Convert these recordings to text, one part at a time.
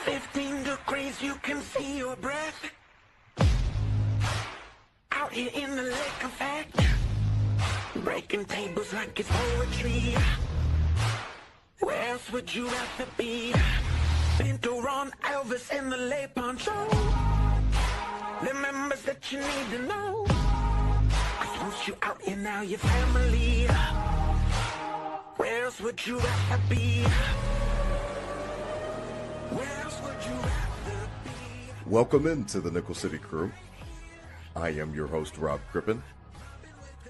15 degrees, you can see your breath. Out here in the lake of fact, breaking tables like it's poetry. Where else would you rather be? Pinto, Ron, Elvis, and the Lay Poncho. The members that you need to know. 'Cause once you out here now, your family. Where else would you rather be? Where else would you rather be? Welcome into the Nickel City Crew. I am your host, Rob Crippen.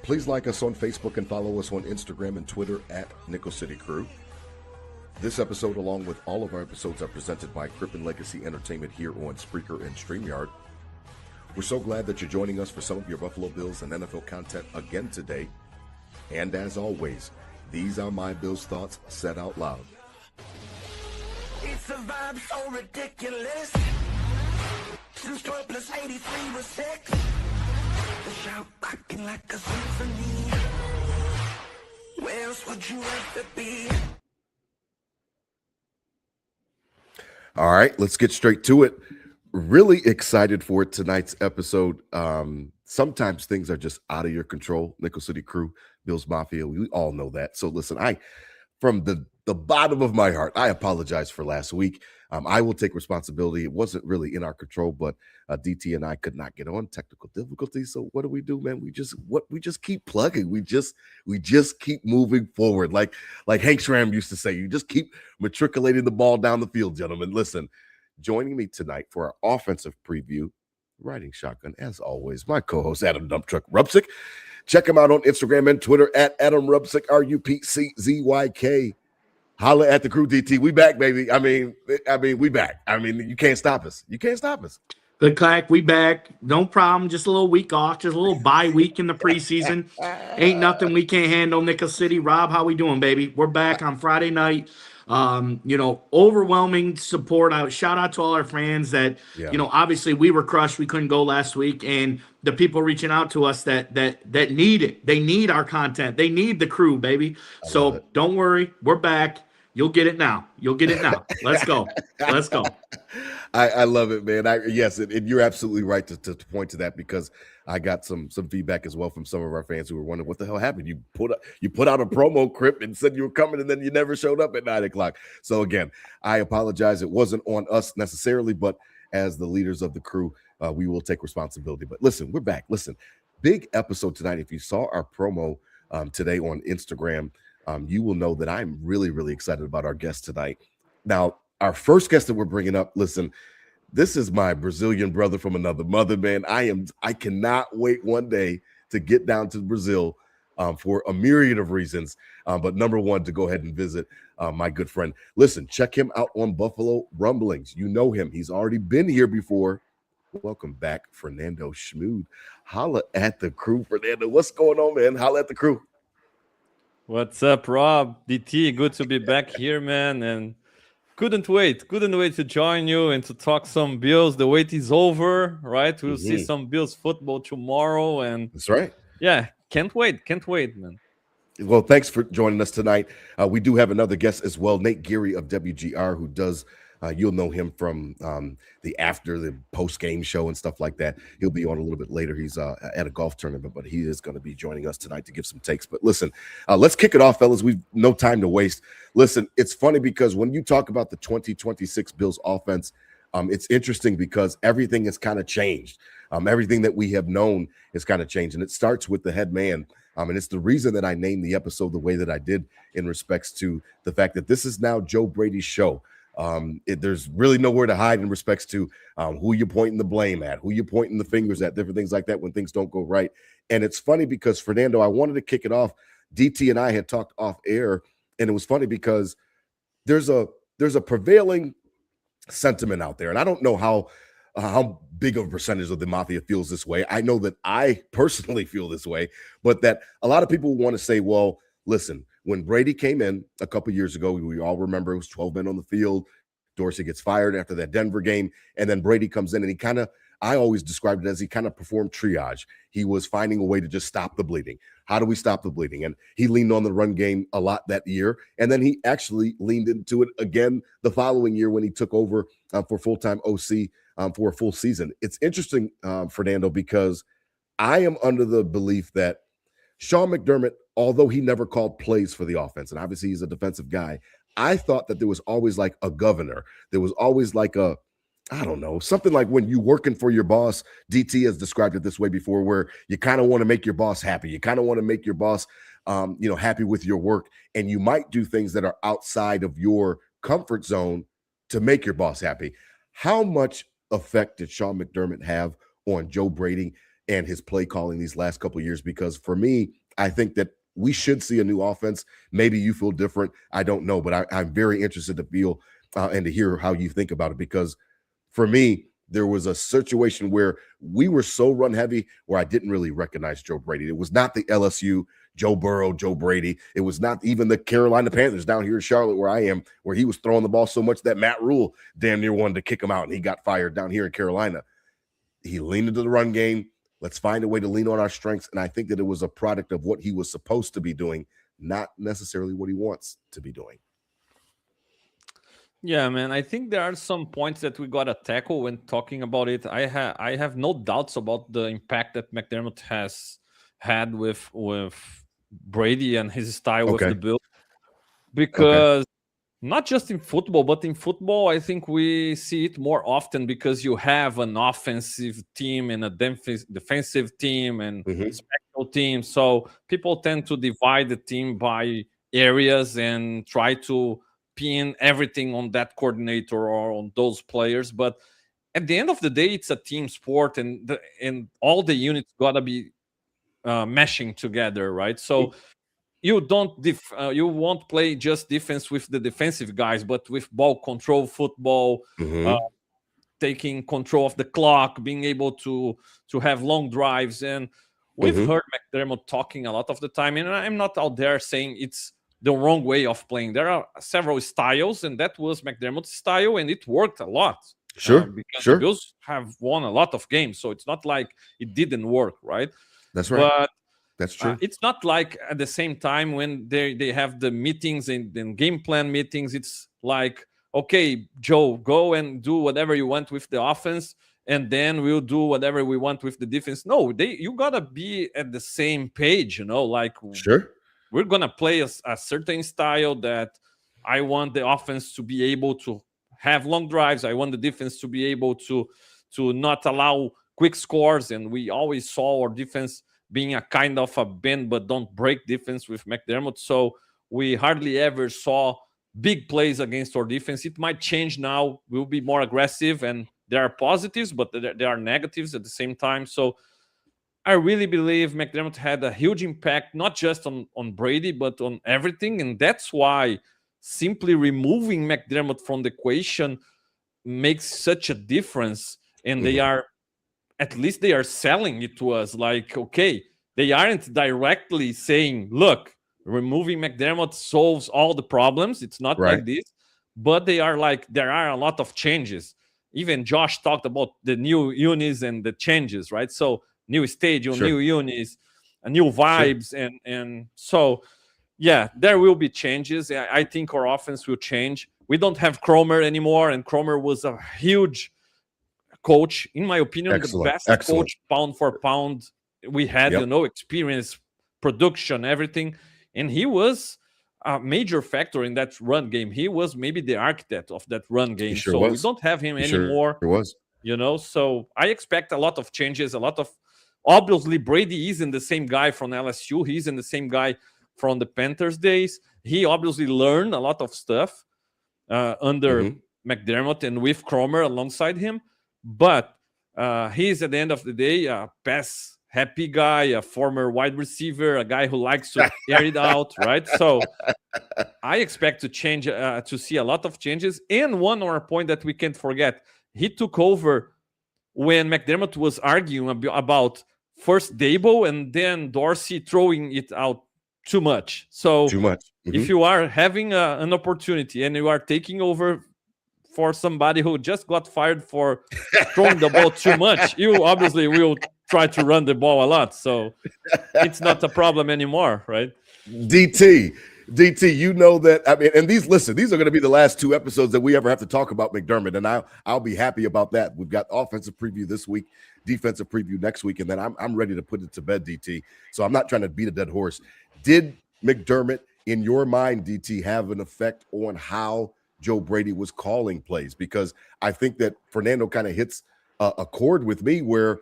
Please like us on Facebook and follow us on Instagram and Twitter at Nickel City Crew. This episode, along with all of our episodes, are presented by Crippen Legacy Entertainment here on Spreaker and StreamYard. We're so glad that you're joining us for some of your Buffalo Bills and NFL content again today. And as always, these are my Bills thoughts said out loud. It's a vibe so ridiculous. Since 12 plus 83 was 6. The shout rocking like a symphony. Where else would you rather be? All right, let's get straight to it. Really excited for tonight's episode. Sometimes things are just out of your control. Nickel City Crew, Bills Mafia, we all know that. So listen, from the bottom of my heart, I apologize for last week. I will take responsibility. It wasn't really in our control, but DT and I could not get on, technical difficulties. So what do, man? We just keep plugging. We just keep moving forward. Like Hank Schramm used to say, you just keep matriculating the ball down the field, gentlemen. Listen, joining me tonight for our offensive preview, riding shotgun, as always, my co-host Adam Dumptruck Rupsick. Check him out on Instagram and Twitter at Adam Rupsick, RUPCZYK. Holla at the crew, DT. We back, baby. I mean, we back. I mean, you can't stop us. You can't stop us. Good clack, we back. No problem. Just a little week off. Just a little bye week in the preseason. Ain't nothing we can't handle. Nickel City. Rob, how we doing, baby? We're back on Friday night. Overwhelming support. Shout out to all our fans that, obviously we were crushed. We couldn't go last week. And the people reaching out to us that need it. They need our content. They need the crew, baby. So don't worry. We're back. You'll get it now. Let's go. Let's go. I love it, man. Yes, and you're absolutely right to point to that, because I got some feedback as well from some of our fans who were wondering what the hell happened. You put out a promo Crip and said you were coming, and then you never showed up at 9:00. So again, I apologize. It wasn't on us necessarily, but as the leaders of the crew, we will take responsibility. But listen, we're back. Listen, big episode tonight. If you saw our promo today on Instagram, you will know that I'm really, really excited about our guest tonight. Now, our first guest that we're bringing up, listen, this is my Brazilian brother from another mother, man. I cannot wait one day to get down to Brazil for a myriad of reasons. But number one, to go ahead and visit my good friend. Listen, check him out on Buffalo Rumblings. You know him. He's already been here before. Welcome back, Fernando Schmude. Holla at the crew, Fernando. What's going on, man? Holla at the crew. What's up, Rob? DT, good to be back here, man. And couldn't wait to join you and to talk some Bills. The wait is over, right? We'll see some Bills football tomorrow. And that's right. Yeah, can't wait, man. Well, thanks for joining us tonight. We do have another guest as well, Nate Geary of WGR, who does, you'll know him from the post-game show and stuff like that. He'll be on a little bit later. He's at a golf tournament, but he is going to be joining us tonight to give some takes. But listen, let's kick it off, fellas. We've no time to waste. Listen, it's funny because when you talk about the 2026 Bills offense, it's interesting because everything has kind of changed. Everything that we have known has kind of changed, and it starts with the head man. And it's the reason that I named the episode the way that I did in respects to the fact that this is now Joe Brady's show. There's really nowhere to hide in respects to who you're pointing the blame at, who you're pointing the fingers at, different things like that when things don't go right. And it's funny because, Fernando, I wanted to kick it off. DT and I had talked off air, and it was funny because there's a prevailing sentiment out there, and I don't know how big of a percentage of the mafia feels this way. I know that I personally feel this way, but that a lot of people want to say, well, listen, when Brady came in a couple years ago, we all remember it was 12 men on the field. Dorsey gets fired after that Denver game, and then Brady comes in, and I always described it as he kind of performed triage. He was finding a way to just stop the bleeding. how do we stop the bleeding? And he leaned on the run game a lot that year. And then he actually leaned into it again the following year when he took over for full-time OC for a full season. It's interesting, Fernando, because I am under the belief that Sean McDermott, although he never called plays for the offense, and obviously he's a defensive guy, I thought that there was always like a governor. There was always like I don't know, something like when you working for your boss. DT has described it this way before, where you kind of want to make your boss happy. You kind of want to make your boss, happy with your work. And you might do things that are outside of your comfort zone to make your boss happy. How much effect did Sean McDermott have on Joe Brady and his play calling these last couple of years? Because for me, I think that we should see a new offense. Maybe you feel different. I don't know, but I'm very interested to feel and to hear how you think about it. Because for me, there was a situation where we were so run heavy where I didn't really recognize Joe Brady. It was not the LSU, Joe Burrow, Joe Brady. It was not even the Carolina Panthers down here in Charlotte where I am, where he was throwing the ball so much that Matt Rule damn near wanted to kick him out and he got fired down here in Carolina. He leaned into the run game. Let's find a way to lean on our strengths. And I think that it was a product of what he was supposed to be doing, not necessarily what he wants to be doing. Yeah, man. I think there are some points that we gotta tackle when talking about it. I have no doubts about the impact that McDermott has had with Brady and his style with the Bills. Because not just in football, but in football, I think we see it more often because you have an offensive team and a defensive team and special team. So people tend to divide the team by areas and try to pin everything on that coordinator or on those players. But at the end of the day, it's a team sport, and all the units gotta be meshing together, right? So you won't play just defense with the defensive guys, but with ball control football, taking control of the clock, being able to have long drives. And we've heard McDermott talking a lot of the time, and I'm not out there saying it's the wrong way of playing. There are several styles, and that was McDermott's style, and it worked a lot. Because the Bills have won a lot of games, so it's not like it didn't work, right? That's right. But that's true. It's not like at the same time when they have the meetings and game plan meetings, it's like, okay, Joe, go and do whatever you want with the offense, and then we'll do whatever we want with the defense. No, you gotta be at the same page, like we're gonna play a certain style that I want the offense to be able to have long drives. I want the defense to be able to not allow quick scores, and we always saw our defense being a kind of a bend but don't break defense with McDermott. So we hardly ever saw big plays against our defense. It might change now. We'll be more aggressive, and there are positives, but there are negatives at the same time. So I really believe McDermott had a huge impact, not just on Brady, but on everything. And that's why simply removing McDermott from the equation makes such a difference. And they are, at least they are selling it to us like, okay, they aren't directly saying, look, removing McDermott solves all the problems. It's not like this. But they are like, there are a lot of changes. Even Josh talked about the new unis and the changes, right? So new stadium, new unis, new vibes. And so, yeah, there will be changes. I think our offense will change. We don't have Cromer anymore, and Cromer was a huge coach. In my opinion, the best coach pound for pound we had, experience, production, everything. And he was a major factor in that run game. He was maybe the architect of that run game. We don't have him anymore. So I expect a lot of changes, obviously, Brady isn't the same guy from LSU. He isn't the same guy from the Panthers days. He obviously learned a lot of stuff under McDermott and with Cromer alongside him. But he's, at the end of the day, a pass-happy guy, a former wide receiver, a guy who likes to air it out, right? So I expect to see a lot of changes. And one more point that we can't forget, he took over when McDermott was arguing about first Dable and then Dorsey throwing it out too much. So if you are having an opportunity and you are taking over for somebody who just got fired for throwing the ball too much, you obviously will try to run the ball a lot. So it's not a problem anymore, right? DT, you know that. I mean, and these are going to be the last 2 episodes that we ever have to talk about McDermott, and I'll be happy about that. We've got offensive preview this week, defensive preview next week, and then I'm ready to put it to bed, DT. So I'm not trying to beat a dead horse. Did McDermott, in your mind, DT, have an effect on how Joe Brady was calling plays? Because I think that Fernando kind of hits a chord with me where,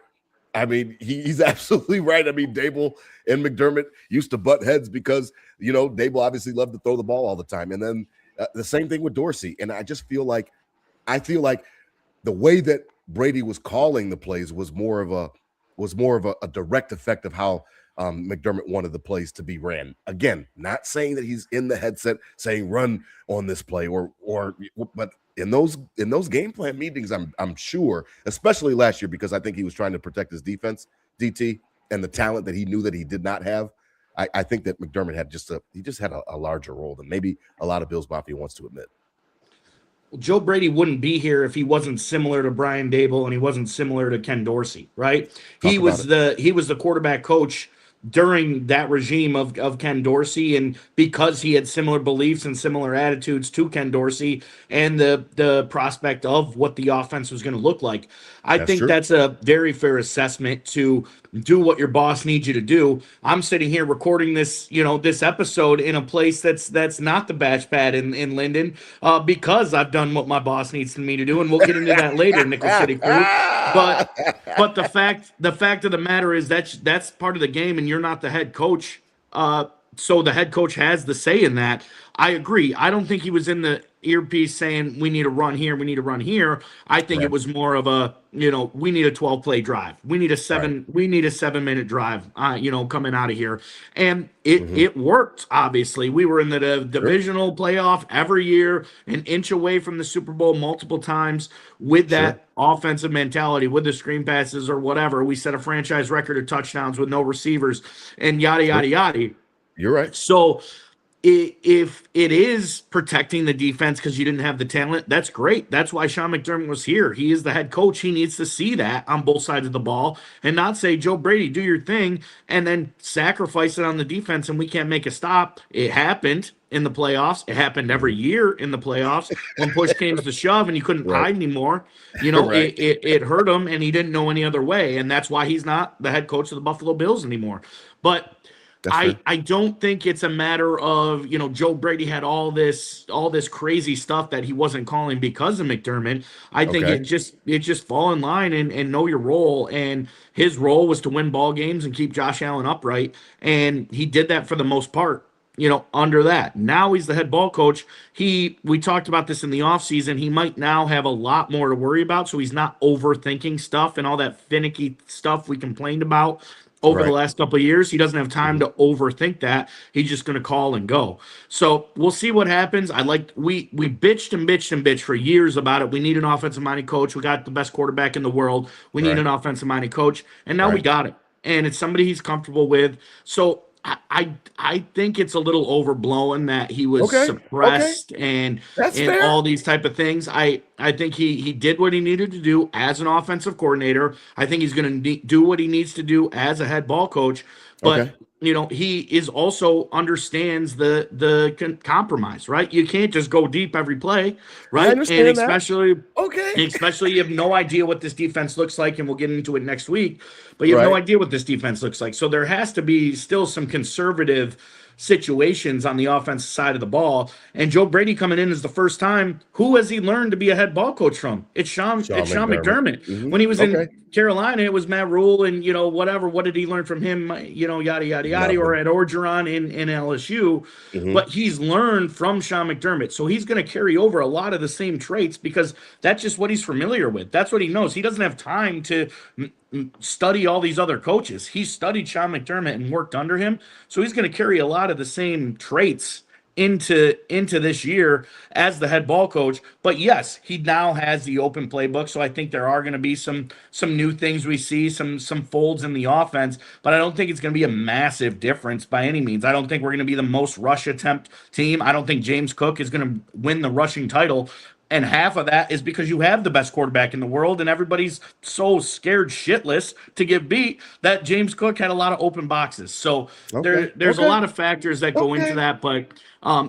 I mean, he's absolutely right. I mean, Dable and McDermott used to butt heads because, Dable obviously loved to throw the ball all the time. And then the same thing with Dorsey. And I feel like the way that Brady was calling the plays was more of a direct effect of how McDermott wanted the plays to be ran. Again, not saying that he's in the headset saying run on this play but in those game plan meetings, I'm sure, especially last year, because I think he was trying to protect his defense, DT, and the talent that he knew that he did not have. I think that McDermott had had a larger role than maybe a lot of Bills Mafia wants to admit. Well, Joe Brady wouldn't be here if he wasn't similar to Brian Dable and he wasn't similar to Ken Dorsey, right? He was the quarterback coach during that regime of Ken Dorsey, and because he had similar beliefs and similar attitudes to Ken Dorsey and the prospect of what the offense was going to look like. I think that's a very fair assessment to do what your boss needs you to do. I'm sitting here recording this, this episode in a place that's not the batch pad in Linden, because I've done what my boss needs me to do, and we'll get into that later, Nickel City Crew. But the fact of the matter is that's part of the game, and you're not the head coach. So the head coach has the say in that. I agree. I don't think he was in the earpiece saying we need to run here, we need to run here. I think it was more of a, we need a 12-play drive. We need a 7-minute drive, coming out of here. And it worked, obviously. We were in the divisional playoff every year, an inch away from the Super Bowl multiple times with that offensive mentality, with the screen passes or whatever. We set a franchise record of touchdowns with no receivers and yada, yada, yada. You're right. So if it is protecting the defense because you didn't have the talent, that's great. That's why Sean McDermott was here. He is the head coach. He needs to see that on both sides of the ball and not say, Joe Brady, do your thing, and then sacrifice it on the defense and we can't make a stop. It happened in the playoffs. It happened every year in the playoffs when push came to shove and you couldn't hide anymore. It hurt him and he didn't know any other way. And that's why he's not the head coach of the Buffalo Bills anymore. But I don't think it's a matter of, Joe Brady had all this crazy stuff that he wasn't calling because of McDermott. I think it just fall in line and know your role. And his role was to win ball games and keep Josh Allen upright. And he did that for the most part, under that. Now he's the head ball coach. We talked about this in the offseason. He might now have a lot more to worry about. So he's not overthinking stuff and all that finicky stuff we complained about over the last couple of years. He doesn't have time to overthink that. He's just going to call and go. So we'll see what happens. We bitched and bitched and bitched for years about it. We need an offensive-minded coach. We got the best quarterback in the world. We need an offensive-minded coach. And now we got it. And it's somebody he's comfortable with. So I think it's a little overblown that he was suppressed and all these type of things. I think he did what he needed to do as an offensive coordinator. I think he's going to do what he needs to do as a head ball coach. But he is also understands the compromise, right? You can't just go deep every play, right? And especially you have no idea what this defense looks like, and we'll get into it next week. But you have no idea what this defense looks like. So there has to be still some conservative situations on the offensive side of the ball. And Joe Brady coming in is the first time. Who has he learned to be a head ball coach from? It's Sean McDermott. Mm-hmm. When he was in Carolina, it was Matt Rule and, whatever. What did he learn from him? Yada, yada, yada, or at Orgeron in LSU. Mm-hmm. But he's learned from Sean McDermott. So he's going to carry over a lot of the same traits because that's just what he's familiar with. That's what he knows. He doesn't have time to study all these other coaches. He studied Sean McDermott and worked under him. So he's going to carry a lot of the same traits into this year as the head ball coach. But yes, he now has the open playbook. So I think there are going to be some new things we see, some folds in the offense, but I don't think it's going to be a massive difference by any means. I don't think we're going to be the most rush attempt team. I don't think James Cook is going to win the rushing title. And half of that is because you have the best quarterback in the world, and everybody's so scared shitless to get beat that James Cook had a lot of open boxes. So Okay. there's a Okay. lot of factors that go into Okay. that, but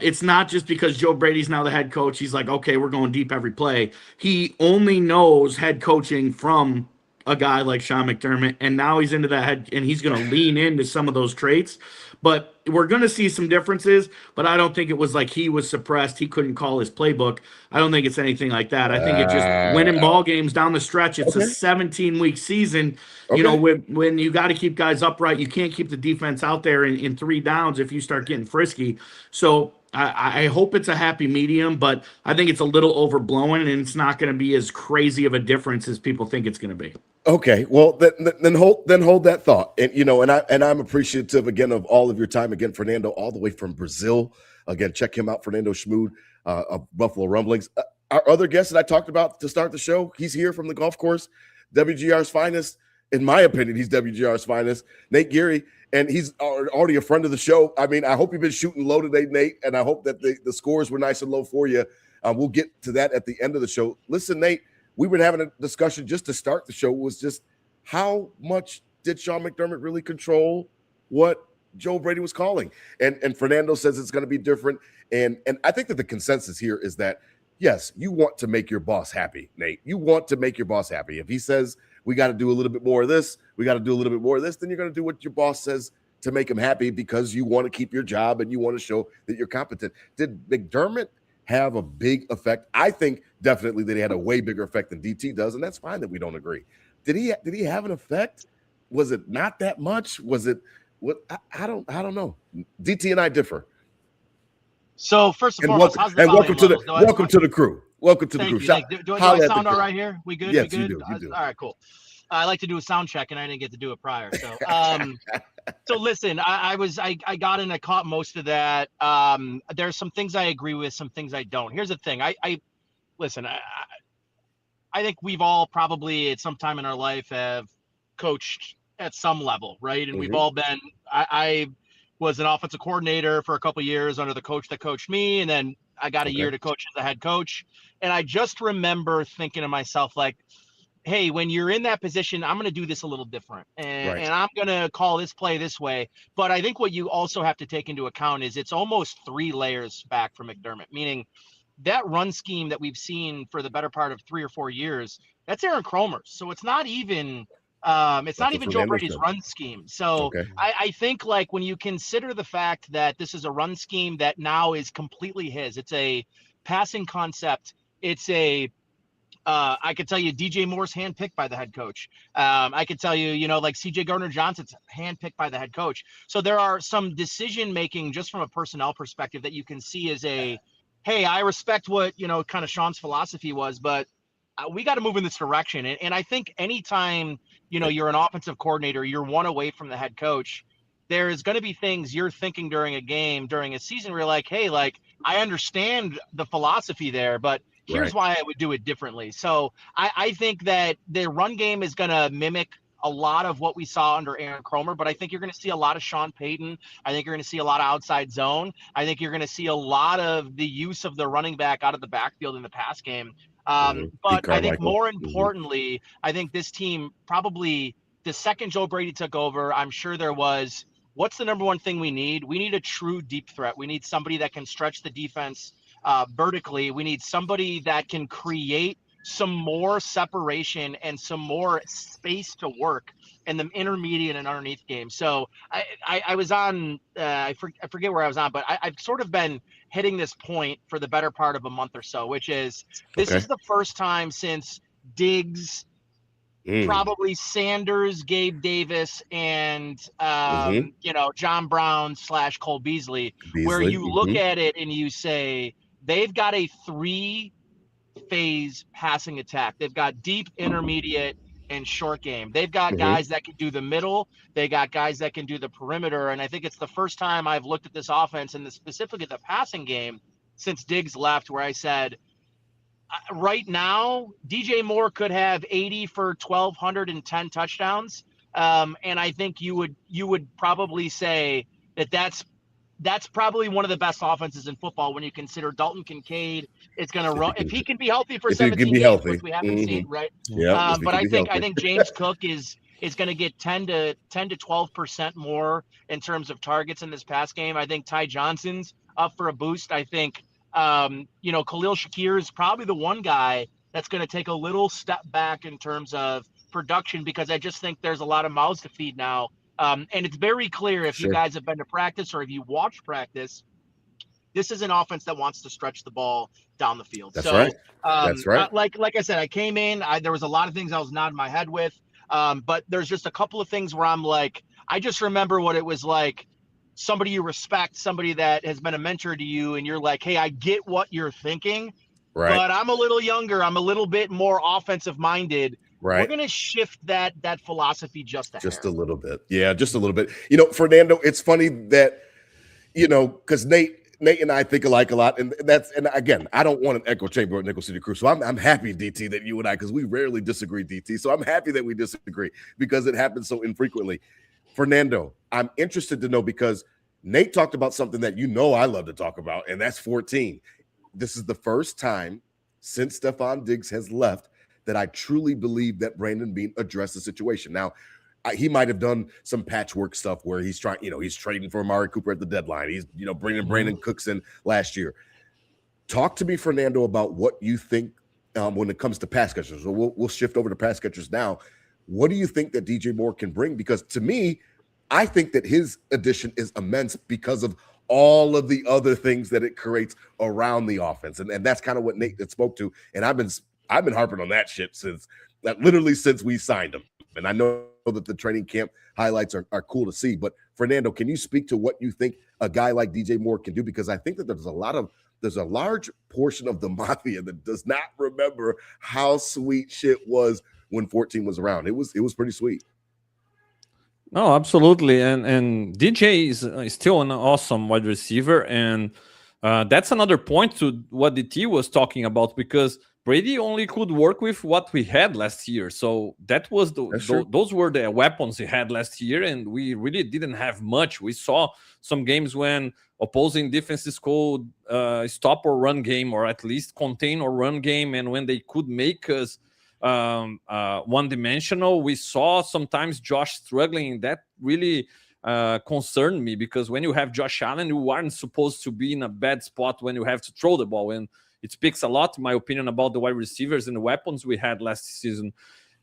it's not just because Joe Brady's now the head coach. He's like, okay, we're going deep every play. He only knows head coaching from a guy like Sean McDermott, and now he's into that head, and he's going to lean into some of those traits. But we're going to see some differences, but I don't think it was like he was suppressed. He couldn't call his playbook. I don't think it's anything like that. I think it's just winning ball games down the stretch. It's a Okay. 17-week season. You Okay. know, when you got to keep guys upright, you can't keep the defense out there in 3 downs if you start getting frisky. So I hope it's a happy medium, but I think it's a little overblown, and it's not going to be as crazy of a difference as people think it's going to be. Okay, well then hold that thought, and I'm appreciative again of all of your time again, Fernando, all the way from Brazil. Again, check him out, Fernando Schmude of Buffalo Rumblings. Our other guest that I talked about to start the show, he's here from the golf course, WGR's finest. In my opinion, he's WGR's finest, Nate Geary, and he's already a friend of the show. I mean, I hope you've been shooting low today, Nate, and I hope that the scores were nice and low for you. We'll get to that at the end of the show. Listen, Nate. We've been having a discussion just to start the show was just how much did Sean McDermott really control what Joe Brady was calling? And Fernando says it's going to be different. And I think that the consensus here is that, yes, you want to make your boss happy, Nate. You want to make your boss happy. If he says we got to do a little bit more of this, we got to do a little bit more of this, then you're going to do what your boss says to make him happy because you want to keep your job and you want to show that you're competent. Did McDermott have a big effect? I think definitely that he had a way bigger effect than DT does, and that's fine that we don't agree. Did he have an effect? Was it not that much? Was it what? I don't know. DT and I differ. So first and foremost, welcome to the crew. Welcome to the crew. Do I sound all right here? We good? Yes, we good? You do. All right, cool. I like to do a sound check, and I didn't get to do it prior. So, so listen, I got in. I caught most of that. There's some things I agree with, some things I don't. Here's the thing. I think we've all probably at some time in our life have coached at some level, right? And we've all been. I was an offensive coordinator for a couple of years under the coach that coached me, and then I got a year to coach as a head coach. And I just remember thinking to myself, like, hey, when you're in that position, I'm going to do this a little different, and I'm going to call this play this way. But I think what you also have to take into account is it's almost 3 layers back from McDermott, meaning that run scheme that we've seen for the better part of 3 or 4 years, that's Aaron Kromer's. So it's not even Joe Brady's run scheme. So I think, like, when you consider the fact that this is a run scheme that now is completely his, it's a passing concept. It's I could tell you DJ Moore's handpicked by the head coach. I could tell you, like CJ Gardner-Johnson's handpicked by the head coach. So there are some decision-making just from a personnel perspective that you can see as hey, I respect what, kind of Sean's philosophy was, but we got to move in this direction. And I think anytime, you're an offensive coordinator, you're one away from the head coach, there's going to be things you're thinking during a game, during a season where you're like, hey, like, I understand the philosophy there, but here's why I would do it differently. So I think that the run game is going to mimic a lot of what we saw under Aaron Kromer, but I think you're going to see a lot of Sean Payton. I think you're going to see a lot of outside zone. I think you're going to see a lot of the use of the running back out of the backfield in the pass game. But I think more importantly, I think this team probably the second Joe Brady took over, I'm sure there was, what's the number one thing we need? We need a true deep threat. We need somebody that can stretch the defense vertically. We need somebody that can create some more separation and some more space to work in the intermediate and underneath game. So I was on, I forget where I was on, but I've sort of been hitting this point for the better part of a month or so, which is this is the first time since Diggs, probably Sanders, Gabe Davis, and John Brown / Cole Beasley, where you look at it and you say they've got a 3-phase passing attack. They've got deep, intermediate, and short game. They've got guys that can do the middle. They got guys that can do the perimeter. And I think it's the first time I've looked at this offense and specifically the passing game since Diggs left, where I said, right now, DJ Moore could have 80 for 1,210 touchdowns. And I think you would probably say that that's that's probably one of the best offenses in football when you consider Dalton Kincaid is going to run. If he can be healthy for 17 games, which we haven't seen, right? Yeah. But I think James Cook is going to get 10 to 12% more in terms of targets in this pass game. I think Ty Johnson's up for a boost. I think Khalil Shakir is probably the one guy that's going to take a little step back in terms of production, because I just think there's a lot of mouths to feed now. And it's very clear if you guys have been to practice or if you watch practice, this is an offense that wants to stretch the ball down the field. That's right. That's right. Like I said, I came in, there was a lot of things I was nodding my head with, but there's just a couple of things where I'm like, I just remember what it was like. Somebody you respect, somebody that has been a mentor to you, and you're like, hey, I get what you're thinking, but I'm a little younger. I'm a little bit more offensive minded. We're going to shift that philosophy just a little bit. Yeah, just a little bit. Fernando, it's funny that, because Nate and I think alike a lot. And again, I don't want an echo chamber at Nickel City Crew. So I'm happy, DT, that you and I, because we rarely disagree, DT. So I'm happy that we disagree because it happens so infrequently. Fernando, I'm interested to know, because Nate talked about something that I love to talk about, and that's 14. This is the first time since Stephon Diggs has left that I truly believe that Brandon Beane addressed the situation. Now, he might have done some patchwork stuff where he's trying, he's trading for Amari Cooper at the deadline. He's, bringing Brandon Cooks in last year. Talk to me, Fernando, about what you think when it comes to pass catchers. So we'll shift over to pass catchers now. What do you think that DJ Moore can bring? Because to me, I think that his addition is immense because of all of the other things that it creates around the offense. And that's kind of what Nate spoke to. And I've been harping on that shit since we signed him. And I know that the training camp highlights are cool to see. But Fernando, can you speak to what you think a guy like DJ Moore can do? Because I think that there's a large portion of the Mafia that does not remember how sweet shit was when 14 was around. It was pretty sweet. No, absolutely. And DJ is still an awesome wide receiver. And that's another point to what DT was talking about, because Brady only could work with what we had last year. So that was those were the weapons he had last year, and we really didn't have much. We saw some games when opposing defenses could stop or run game, or at least contain or run game, and when they could make us one-dimensional. We saw sometimes Josh struggling. That really concerned me, because when you have Josh Allen, you aren't supposed to be in a bad spot when you have to throw the ball. And it speaks a lot, in my opinion, about the wide receivers and the weapons we had last season.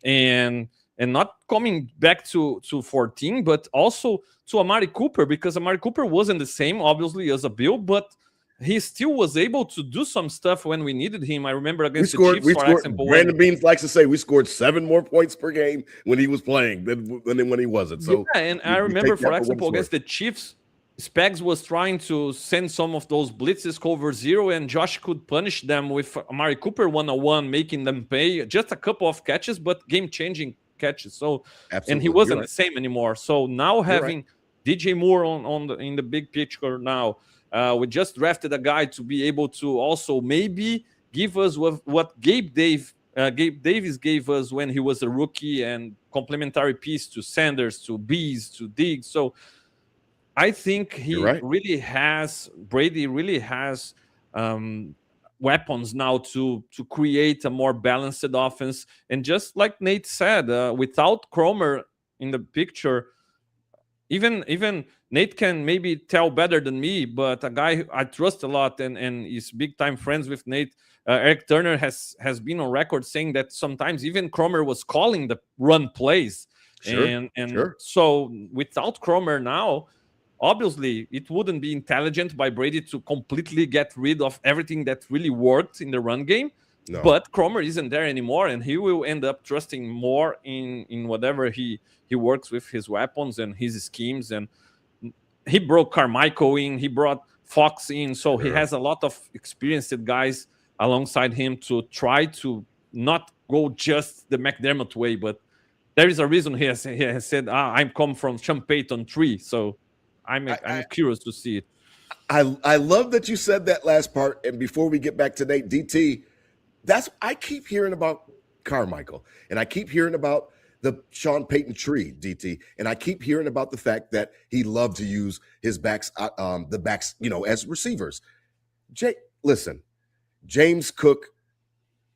And not coming back to 14, but also to Amari Cooper, because Amari Cooper wasn't the same, obviously, as a Bill, but he still was able to do some stuff when we needed him. I remember against the Chiefs, for example. Brandon Beane likes to say we scored 7 more points per game when he was playing than when he wasn't. So yeah, and I remember, for example, against the Chiefs, Spags was trying to send some of those blitzes cover zero, and Josh could punish them with Amari Cooper one-on-one, making them pay just a couple of catches, but game-changing catches. So, absolutely. And he wasn't the same anymore. So now having DJ Moore in the big picture now, we just drafted a guy to be able to also maybe give us what Gabe Davis gave us when he was a rookie, and complementary piece to Sanders, to Bees, to Diggs. So I think Brady really has weapons now to create a more balanced offense. And just like Nate said, without Cromer in the picture, even Nate can maybe tell better than me, but a guy I trust a lot and is big time friends with Nate, Eric Turner has been on record saying that sometimes even Cromer was calling the run plays. So without Cromer now, obviously it wouldn't be intelligent by Brady to completely get rid of everything that really worked in the run game. No. But Cromer isn't there anymore, and he will end up trusting more in whatever he works with, his weapons and his schemes. And he brought Carmichael in, he brought Fox in, so he has a lot of experienced guys alongside him to try to not go just the McDermott way. But there is a reason he has said, I'm come from Sean Payton 3, so I'm curious to see it. I love that you said that last part. And before we get back to Nate, DT, I keep hearing about Carmichael, and I keep hearing about the Sean Payton tree, DT. And I keep hearing about the fact that he loved to use his backs, the backs, as receivers. Listen, James Cook,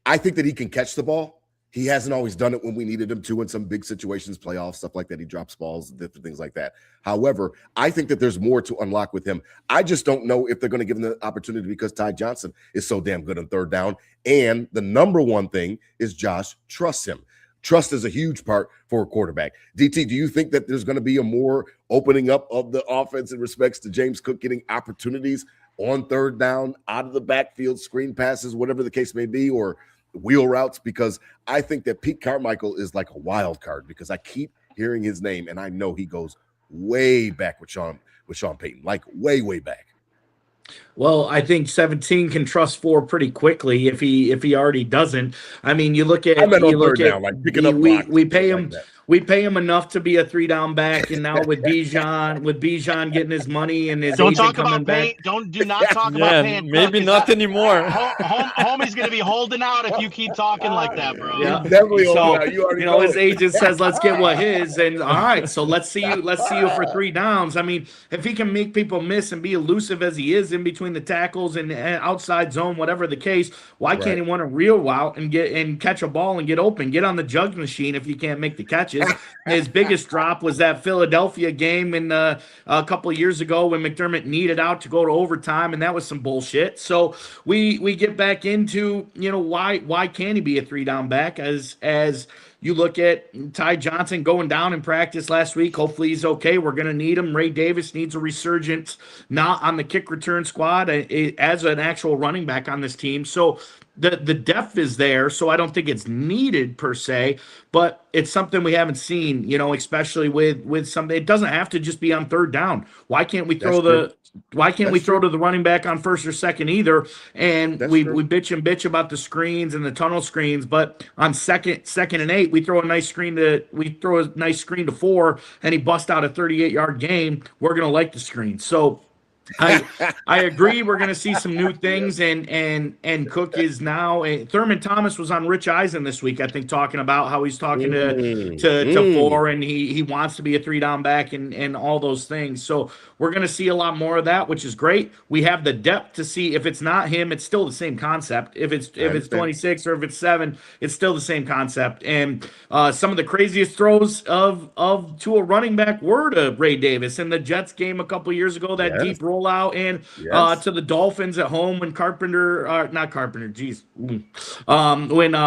I think that he can catch the ball. He hasn't always done it when we needed him to in some big situations, playoffs, stuff like that. He drops balls, different things like that. However, I think that there's more to unlock with him. I just don't know if they're going to give him the opportunity because Ty Johnson is so damn good on third down. And the number one thing is Josh trusts him. Trust is a huge part for a quarterback. DT, do you think that there's going to be a more opening up of the offense in respects to James Cook getting opportunities on third down, out of the backfield, screen passes, whatever the case may be, or wheel routes? Because I think that Pete Carmichael is like a wild card because I keep hearing his name and I know he goes way back with Sean Payton, like way back. Well, I think 17 can trust 4 pretty quickly if he already doesn't. I mean, you look at like picking up we pay him like we pay him enough to be a 3-down back, and now with Bijan getting his money and his don't agent talk coming about back. Do not talk about paying. Maybe not anymore. Homie's gonna be holding out if you keep talking like that, bro. Yeah, definitely holding out. You already know his agent says let's get what his, and all right, so let's see you for 3 downs. I mean, if he can make people miss and be elusive as he is in between the tackles and outside zone, whatever the case, why can't he want to reel out and catch a ball and get open, get on the jug machine if you can't make the catches? His biggest drop was that Philadelphia game in a couple of years ago when McDermott needed out to go to overtime, and that was some bullshit. So we get back into why can't he be a 3-down back as you look at Ty Johnson going down in practice last week. Hopefully he's okay. We're going to need him. Ray Davis needs a resurgence, not on the kick return squad, as an actual running back on this team. So the depth is there, so I don't think it's needed per se, but it's something we haven't seen, especially with something. It doesn't have to just be on third down. Why can't we throw throw to the running back on first or second either? And we bitch about the screens and the tunnel screens, but on second and 8, we throw a nice screen to 4 and he busts out a 38-yard game. We're going to like the screen. So I agree. We're going to see some new things, and Cook is now. Thurman Thomas was on Rich Eisen this week, I think, talking about how he's talking to 4, and he wants to be a 3-down back and all those things. So we're going to see a lot more of that, which is great. We have the depth to see if it's not him, it's still the same concept. If it's 26 or if it's 7, it's still the same concept. And some of the craziest throws to a running back were to Ray Davis in the Jets game a couple years ago. That deep rollout and to the Dolphins at home when when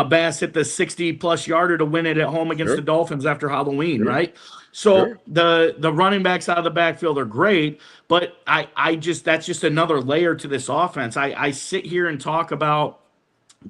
Bass hit the 60+ yarder to win it at home against the Dolphins after Halloween, right? So the running backs out of the backfield are great, but that's just another layer to this offense. I sit here and talk about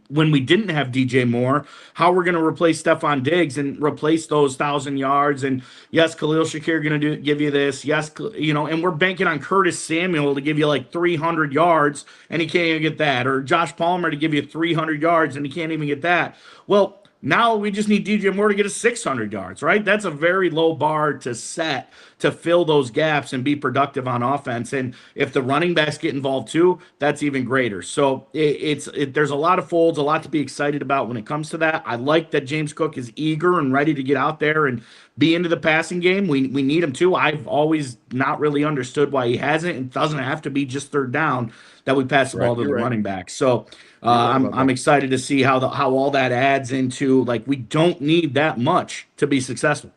when we didn't have DJ Moore, how we're going to replace Stephon Diggs and replace those 1,000 yards. And yes, Khalil Shakir going to give you this. Yes, and we're banking on Curtis Samuel to give you like 300 yards, and he can't even get that. Or Josh Palmer to give you 300 yards, and he can't even get that. Well, now we just need DJ Moore to get us 600 yards, right? That's a very low bar to set to fill those gaps and be productive on offense. And if the running backs get involved too, that's even greater. So there's a lot of folds, a lot to be excited about when it comes to that. I like that James Cook is eager and ready to get out there and be into the passing game. We need him too. I've always not really understood why he hasn't. It doesn't have to be just third down that we pass the ball to the running back. So I'm excited to see how all that adds into, like, we don't need that much to be successful.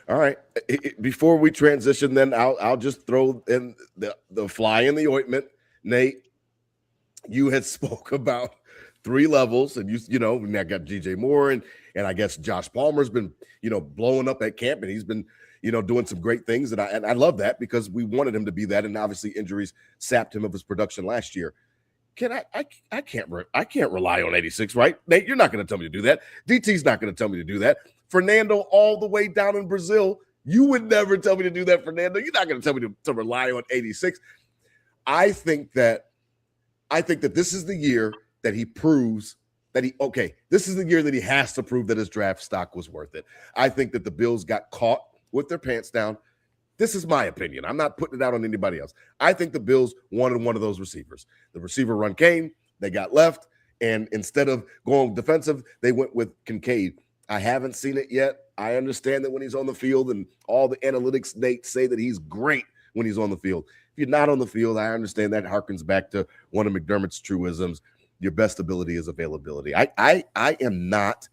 All right. Before we transition, then I'll just throw in the fly in the ointment. Nate, you had spoke about 3 levels, and I got DJ Moore and I guess Josh Palmer's been blowing up at camp, and he's been doing some great things, and I love that because we wanted him to be that, and obviously injuries sapped him of his production last year. I can't rely on 86, right? Nate, you're not going to tell me to do that. DT's not going to tell me to do that. Fernando, all the way down in Brazil, you would never tell me to do that, Fernando. You're not going to tell me to rely on 86. I think that this is the year that he proves that this is the year that he has to prove that his draft stock was worth it. I think that the Bills got caught with their pants down. This is my opinion. I'm not putting it out on anybody else. I think the Bills wanted one of those receivers. The receiver run came, they got left, and instead of going defensive, they went with Kincaid. I haven't seen it yet. I understand that when he's on the field and all the analytics, Nate, say that he's great when he's on the field. If you're not on the field, I understand that harkens back to one of McDermott's truisms. Your best ability is availability. I am not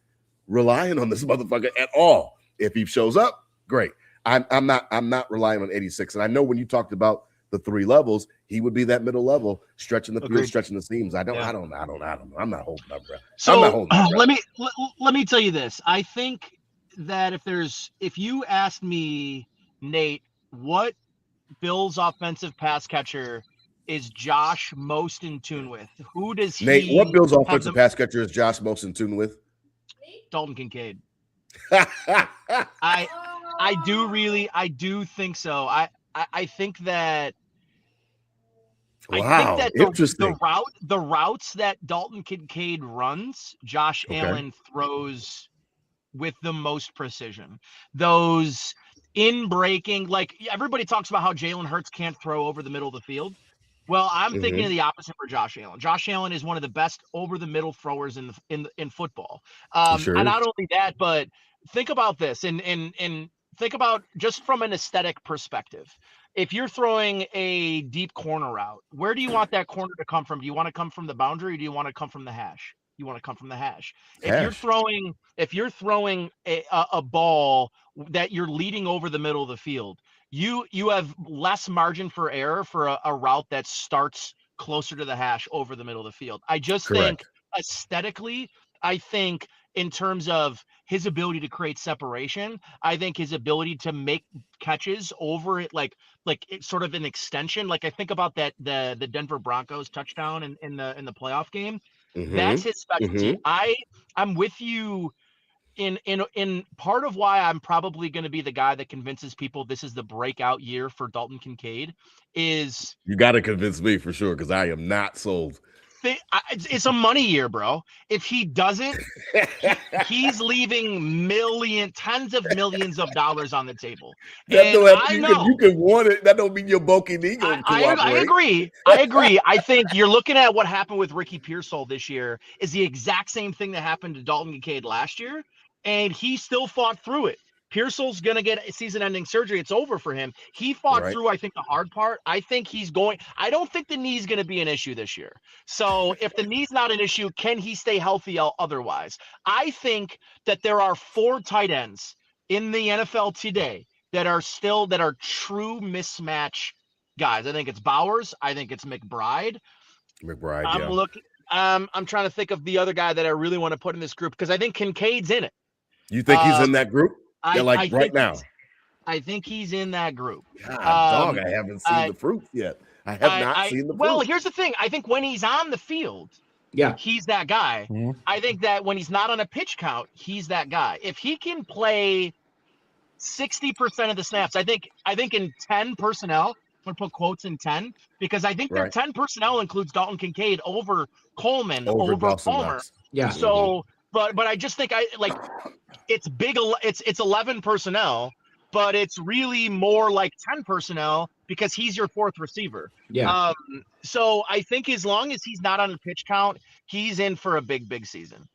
relying on this motherfucker at all. If he shows up, great. I'm not relying on 86. And I know when you talked about the 3 levels, he would be that middle level, stretching the field, stretching the seams. I don't know. I'm not holding my breath. So let me tell you this. I think that if you asked me, Nate, what Bill's offensive pass catcher is Josh most in tune with? Who does he? Nate, what Bill's offensive pass catcher is Josh most in tune with? Dalton Kincaid. I do think so. I think that. Wow, I think that interesting. The routes that Dalton Kincaid runs, Josh Allen throws with the most precision. Those in breaking, like everybody talks about how Jalen Hurts can't throw over the middle of the field. Well, I'm thinking of the opposite for Josh Allen. Josh Allen is one of the best over the middle throwers in football. And not only that, but think about this and think about just from an aesthetic perspective. If you're throwing a deep corner route, where do you want that corner to come from? Do you want to come from the boundary or do you want to come from the hash? You want to come from the hash. If you're throwing a ball that you're leading over the middle of the field, you have less margin for error for a route that starts closer to the hash over the middle of the field. I just think aesthetically, I think in terms of his ability to create separation, I think his ability to make catches over it, like it's sort of an extension. Like I think about the Denver Broncos touchdown in the playoff game. That's his specialty. I'm with you in part of why I'm probably going to be the guy that convinces people this is the breakout year for Dalton Kincaid is you got to convince me for sure, because I am not sold. It's a money year, bro. If he doesn't, he's leaving tens of millions of dollars on the table. You can want it. That don't mean your bulky knee going to cooperate. I agree. I think you're looking at what happened with Ricky Pearsall this year is the exact same thing that happened to Dalton Kincaid last year, and he still fought through it. Pearsall's going to get season-ending surgery. It's over for him. He fought through, I think, the hard part. I don't think the knee's going to be an issue this year. So if the knee's not an issue, can he stay healthy otherwise? I think that there are 4 tight ends in the NFL today that are true mismatch guys. I think it's Bowers. I think it's McBride. I'm trying to think of the other guy that I really want to put in this group because I think Kincaid's in it. You think he's in that group? Now. I think he's in that group. God, I haven't seen the fruits yet. I have not seen the fruits. Well, here's the thing. I think when he's on the field, he's that guy. Mm-hmm. I think that when he's not on a pitch count, he's that guy. If he can play 60% of the snaps, I think in 10 personnel, I'm going to put quotes in 10, because I think their 10 personnel includes Dalton Kincaid over Coleman, over Palmer. Yeah. So, but I just think it's big. It's 11 personnel, but it's really more like 10 personnel because he's your 4th receiver. Yeah. So I think as long as he's not on a pitch count, he's in for a big season.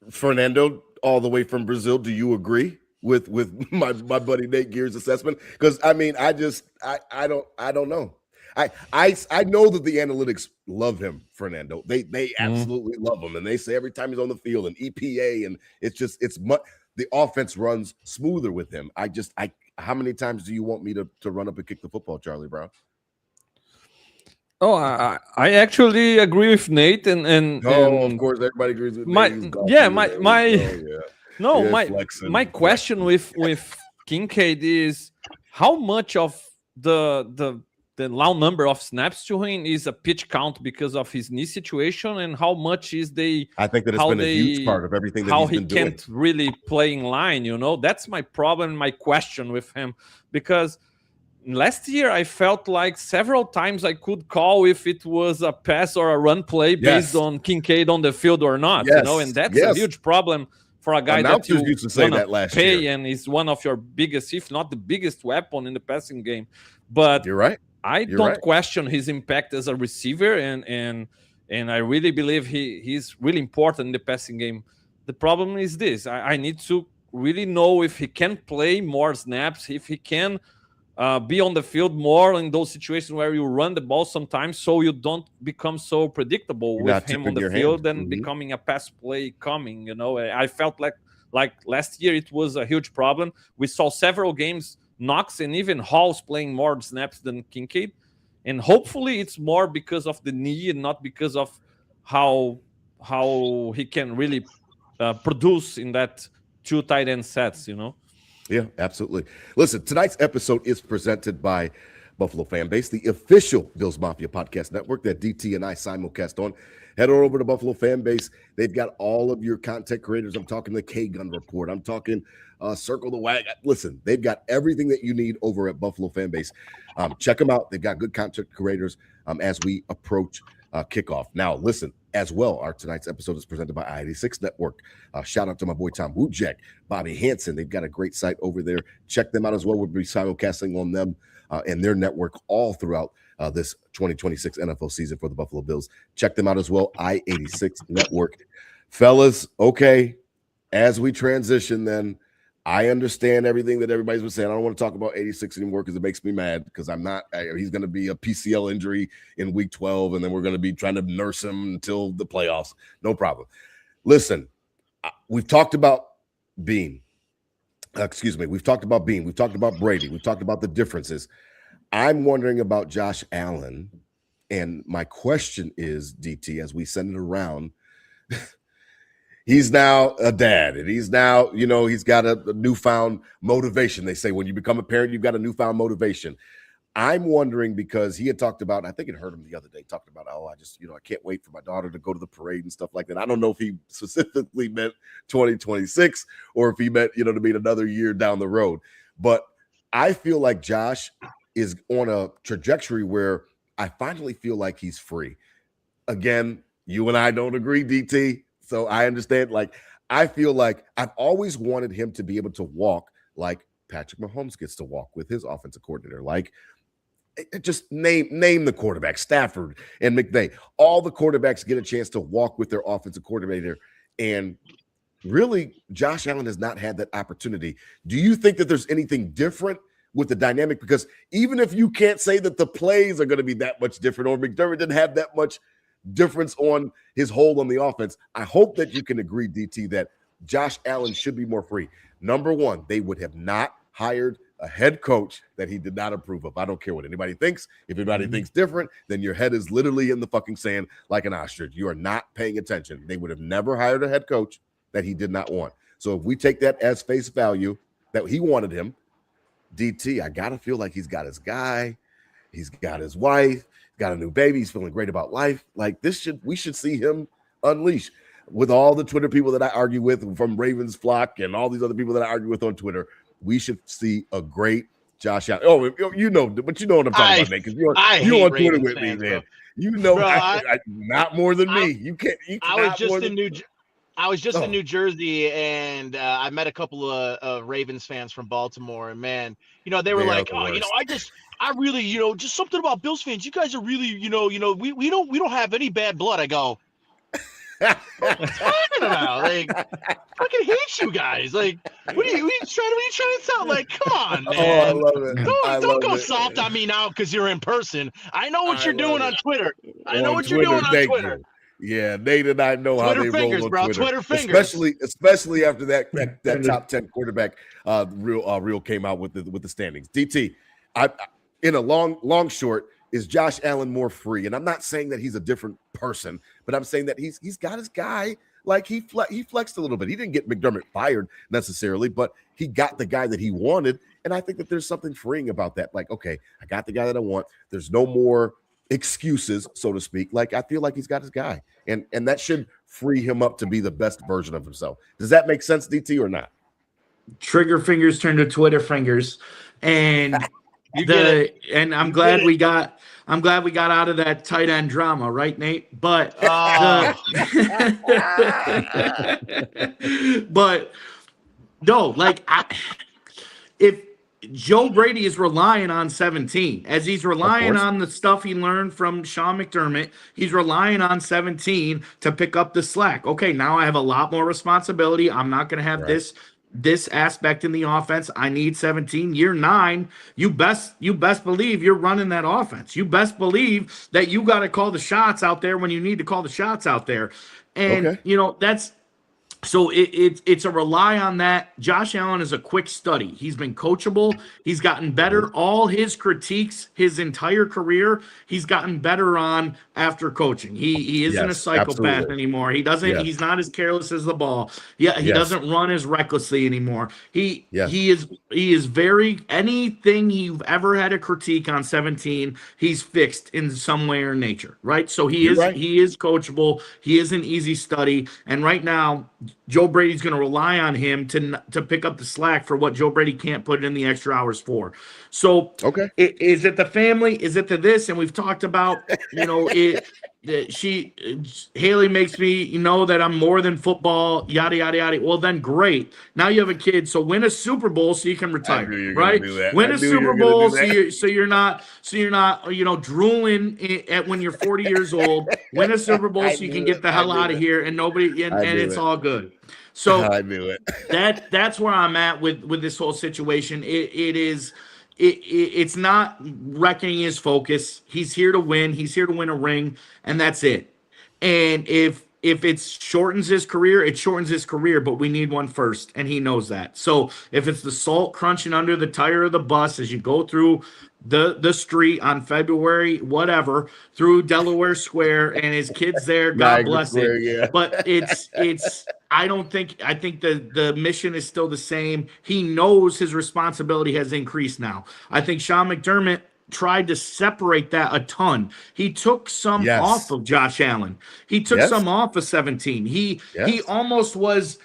Fernando, all the way from Brazil, do you agree with my buddy Nate Geary's assessment? Because I mean, I don't know. I know that the analytics love him, Fernando. They absolutely love him, and they say every time he's on the field and EPA, and the offense runs smoother with him. How many times do you want me to run up and kick the football, Charlie Brown? Oh, I actually agree with Nate, and of course everybody agrees with me. My question with Kincaid is how much of the low number of snaps to him is a pitch count because of his knee situation, and how much is I think that it's been a huge part of everything that he's been doing. How he can't really play in line, That's my problem, my question with him, because last year I felt like several times I could call if it was a pass or a run play based on Kincaid on the field or not, and that's a huge problem for a guy that you used to say that last year, and is one of your biggest, if not the biggest weapon in the passing game. But you're right. I don't question his impact as a receiver, and I really believe he's really important in the passing game. the problem is this. I need to really know if he can play more snaps, if he can be on the field more in those situations where you run the ball sometimes, so you don't become so predictable with him on the field and becoming a pass play coming. You know, I felt like last year it was a huge problem. We saw several games Knox and even Hall's playing more snaps than Kincaid, and hopefully it's more because of the knee and not because of how he can really produce in that 2 tight end sets, you know. Yeah, absolutely. Listen, tonight's episode is presented by Buffalo Fanbase, the official Bills Mafia podcast network that DT and I simulcast on. Head on over to Buffalo Fanbase. They've got all of your content creators. I'm talking the K-Gun Report. I'm talking Circle the Wag. Listen, they've got everything that you need over at Buffalo Fanbase. Check them out. They've got good content creators as we approach kickoff. Now, listen, as well, our tonight's episode is presented by I-86 Network. Shout out to my boy Tom Wujek, Bobby Hansen. They've got a great site over there. Check them out as well. We'll be simulcasting on them and their network all throughout this 2026 NFL season for the Buffalo Bills. Check them out as well, I-86 Network. Fellas, okay, as we transition then, I understand everything that everybody's been saying. I don't want to talk about 86 anymore because it makes me mad because he's going to be a PCL injury in week 12, and then we're going to be trying to nurse him until the playoffs. No problem. Listen, we've talked about Bean. We've talked about Bean. We've talked about Brady. We've talked about the differences. I'm wondering about Josh Allen, and my question is, DT, as we send it around, he's now a dad, and he's now, he's got a newfound motivation. They say when you become a parent, you've got a newfound motivation. I'm wondering because he had talked about, I think it hurt him the other day, talked about, I can't wait for my daughter to go to the parade and stuff like that. I don't know if he specifically meant 2026 or if he meant, to be another year down the road. But I feel like Josh is on a trajectory where I finally feel like he's free. Again, you and I don't agree, DT. So I understand, I feel like I've always wanted him to be able to walk like Patrick Mahomes gets to walk with his offensive coordinator. Just name the quarterback, Stafford and McVay. All the quarterbacks get a chance to walk with their offensive coordinator. And really, Josh Allen has not had that opportunity. Do you think that there's anything different with the dynamic? Because even if you can't say that the plays are going to be that much different, or McDermott didn't have that much difference on his hold on the offense, I hope that you can agree, DT, that Josh Allen should be more free. Number one, they would have not hired a head coach that he did not approve of. I don't care what anybody thinks. If anybody thinks different, then your head is literally in the fucking sand like an ostrich. You are not paying attention. They would have never hired a head coach that he did not want. So if we take that as face value, that he wanted him, DT, I got to feel like he's got his guy. He's got his wife. Got a new baby. He's feeling great about life. We should see him unleash. With all the Twitter people that I argue with from Ravens Flock and all these other people that I argue with on Twitter, we should see a great Josh Allen. Oh, but you know what I'm talking about, Nate, because you're on Twitter with me, man. Not more than me. You can't. I was just in New Jersey, and I met a couple of Ravens fans from Baltimore, and man, they were like, I really, just something about Bills fans. You guys are really, we don't have any bad blood. I go, what are you talking about? I fucking hate you guys. What are you trying to sound like? Come on, man. Oh, I love it. Don't go soft on me now because you're in person. I know what you're doing on Twitter. I know what you're doing on Twitter. Yeah, Nate and I know how they roll on Twitter. Twitter fingers. Especially after that top 10 quarterback reel came out with the standings. DT, in a long short, is Josh Allen more free? And I'm not saying that he's a different person, but I'm saying that he's got his guy. He flexed a little bit. He didn't get McDermott fired necessarily, but he got the guy that he wanted. And I think that there's something freeing about that. Okay, I got the guy that I want. There's no more excuses, so to speak. I feel like he's got his guy, and that should free him up to be the best version of himself. Does that make sense, DT, or not? Trigger fingers turn to Twitter fingers, and I'm glad we got out of that tight end drama, right, Nate? But but no, if Joe Brady is relying on 17 as he's relying on the stuff he learned from Sean McDermott. He's relying on 17 to pick up the slack. Okay, now I have a lot more responsibility. I'm not going to have this aspect in the offense. I need 17. Year 9, you best believe you're running that offense. You best believe that you got to call the shots out there when you need to call the shots out there. And that's so it's a rely on that. Josh Allen is a quick study. He's been coachable. He's gotten better. All his critiques, his entire career, he's gotten better on after coaching. He isn't a psychopath anymore. He doesn't. He's not as careless as the ball. He doesn't run as recklessly anymore. He is very anything you've ever had a critique on 17. He's fixed in some way or nature. Right. So he is coachable. He is an easy study. And right now, Joe Brady's going to rely on him to pick up the slack for what Joe Brady can't put in the extra hours for. So, is it the family? Is it the this? And we've talked about, Haley makes me know that I'm more than football, yada, yada, yada. Well, then great. Now you have a kid. So win a Super Bowl so you can retire, right? Win a Super Bowl so you're not drooling at when you're 40 years old. Win a Super Bowl so you can get the hell out of here and it's all good. So I knew it. That's where I'm at with this whole situation. It's not wrecking his focus. He's here to win. He's here to win a ring, and that's it. And if it shortens his career, it shortens his career, but we need one first, and he knows that. So if it's the salt crunching under the tire of the bus as you go through the street on February, whatever, through Delaware Square, and his kids there, God bless it. But I think the mission is still the same. He knows his responsibility has increased now. I think Sean McDermott tried to separate that a ton. He took some off of Josh Allen. He took some off of 17. He almost was,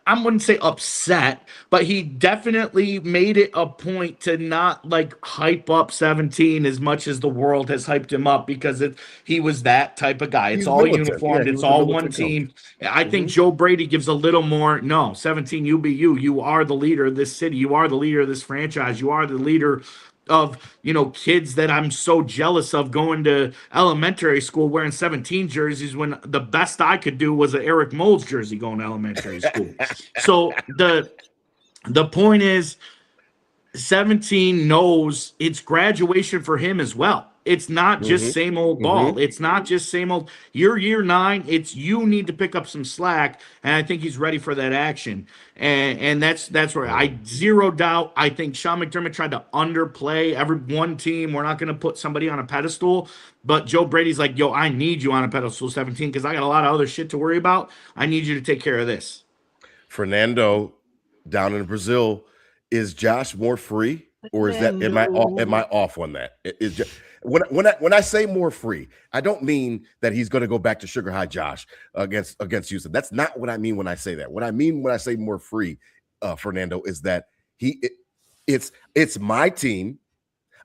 I wouldn't say upset, but he definitely made it a point to not hype up 17 as much as the world has hyped him up because he was that type of guy. It's all uniformed. It's all one team. I think Joe Brady gives a little more. No, 17, you be you. You are the leader of this city. You are the leader of this franchise. You are the leader of kids that I'm so jealous of going to elementary school wearing 17 jerseys when the best I could do was an Eric Moulds jersey going to elementary school. So the point is 17 knows it's graduation for him as well. It's not just same old ball. It's not just same old. You're year 9. It's you need to pick up some slack, and I think he's ready for that action. And that's where I zero doubt. I think Sean McDermott tried to underplay every one team. We're not going to put somebody on a pedestal, but Joe Brady's like, yo, I need you on a pedestal 17 because I got a lot of other shit to worry about. I need you to take care of this. Fernando down in Brazil, is Josh more free, or is that am I off on that? Is just, when I say more free, I don't mean that he's going to go back to Sugar High Josh against Houston. That's not what I mean when I say that. What I mean when I say more free, Fernando, is that it's my team.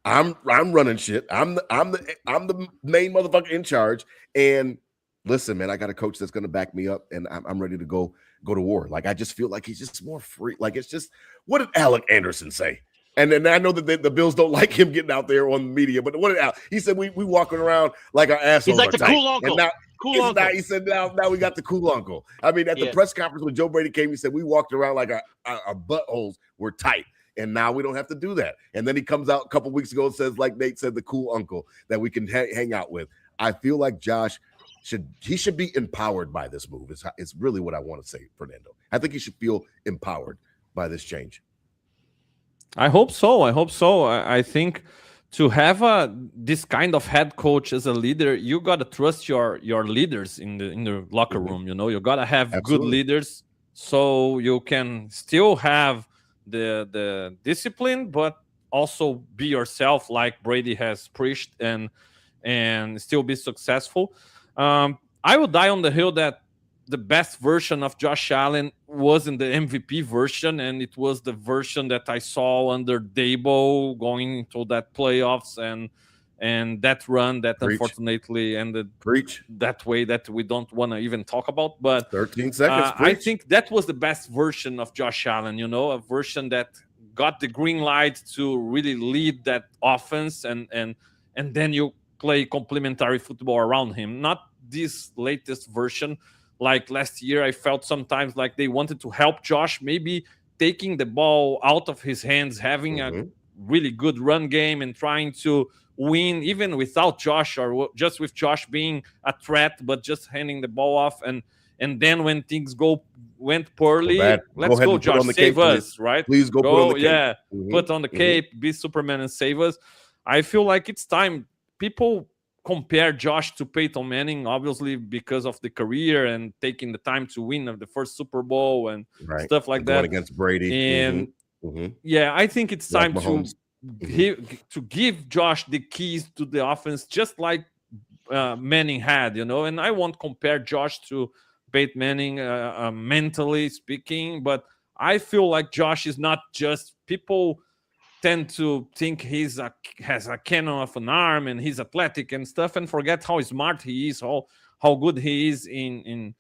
I'm running shit. I'm the main motherfucker in charge. And listen, man, I got a coach that's going to back me up, and I'm ready to go to war. I just feel like he's just more free. It's just, what did Alec Anderson say? And then I know that the Bills don't like him getting out there on the media, but what did he said? We walking around like our assholes. He's like the tight. cool uncle. He said now we got the cool uncle. I mean, at the press conference when Joe Brady came, he said we walked around like our buttholes were tight. And now we don't have to do that. And then he comes out a couple weeks ago and says, like Nate said, the cool uncle that we can hang out with. I feel like Josh should be empowered by this move. It's really what I want to say, Fernando. I think he should feel empowered by this change. I hope so. I think to have this kind of head coach as a leader, you got to trust your leaders in the locker room. You got to have good leaders so you can still have the discipline, but also be yourself like Brady has preached and still be successful. I would die on the hill that the best version of Josh Allen wasn't the MVP version, and it was the version that I saw under Dable going into that playoffs and that run that unfortunately ended that way that we don't want to even talk about. But 13 seconds. I think that was the best version of Josh Allen, a version that got the green light to really lead that offense, and then you play complementary football around him. Not this latest version. Like last year, I felt sometimes like they wanted to help Josh, maybe taking the ball out of his hands, having a really good run game and trying to win even without Josh, or just with Josh being a threat, but just handing the ball off. And then when things went poorly, let's go, Josh, save us, right? Please go put on the cape. Yeah, put on the cape, be Superman and save us. I feel like it's time. People compare Josh to Peyton Manning, obviously, because of the career and taking the time to win the first Super Bowl and stuff like that. Against Brady. And yeah, I think it's time to give Josh the keys to the offense, just like Manning had, and I won't compare Josh to Peyton Manning mentally speaking, but I feel like Josh is not just people tend to think has a cannon of an arm and he's athletic and stuff, and forget how smart he is, how good he is in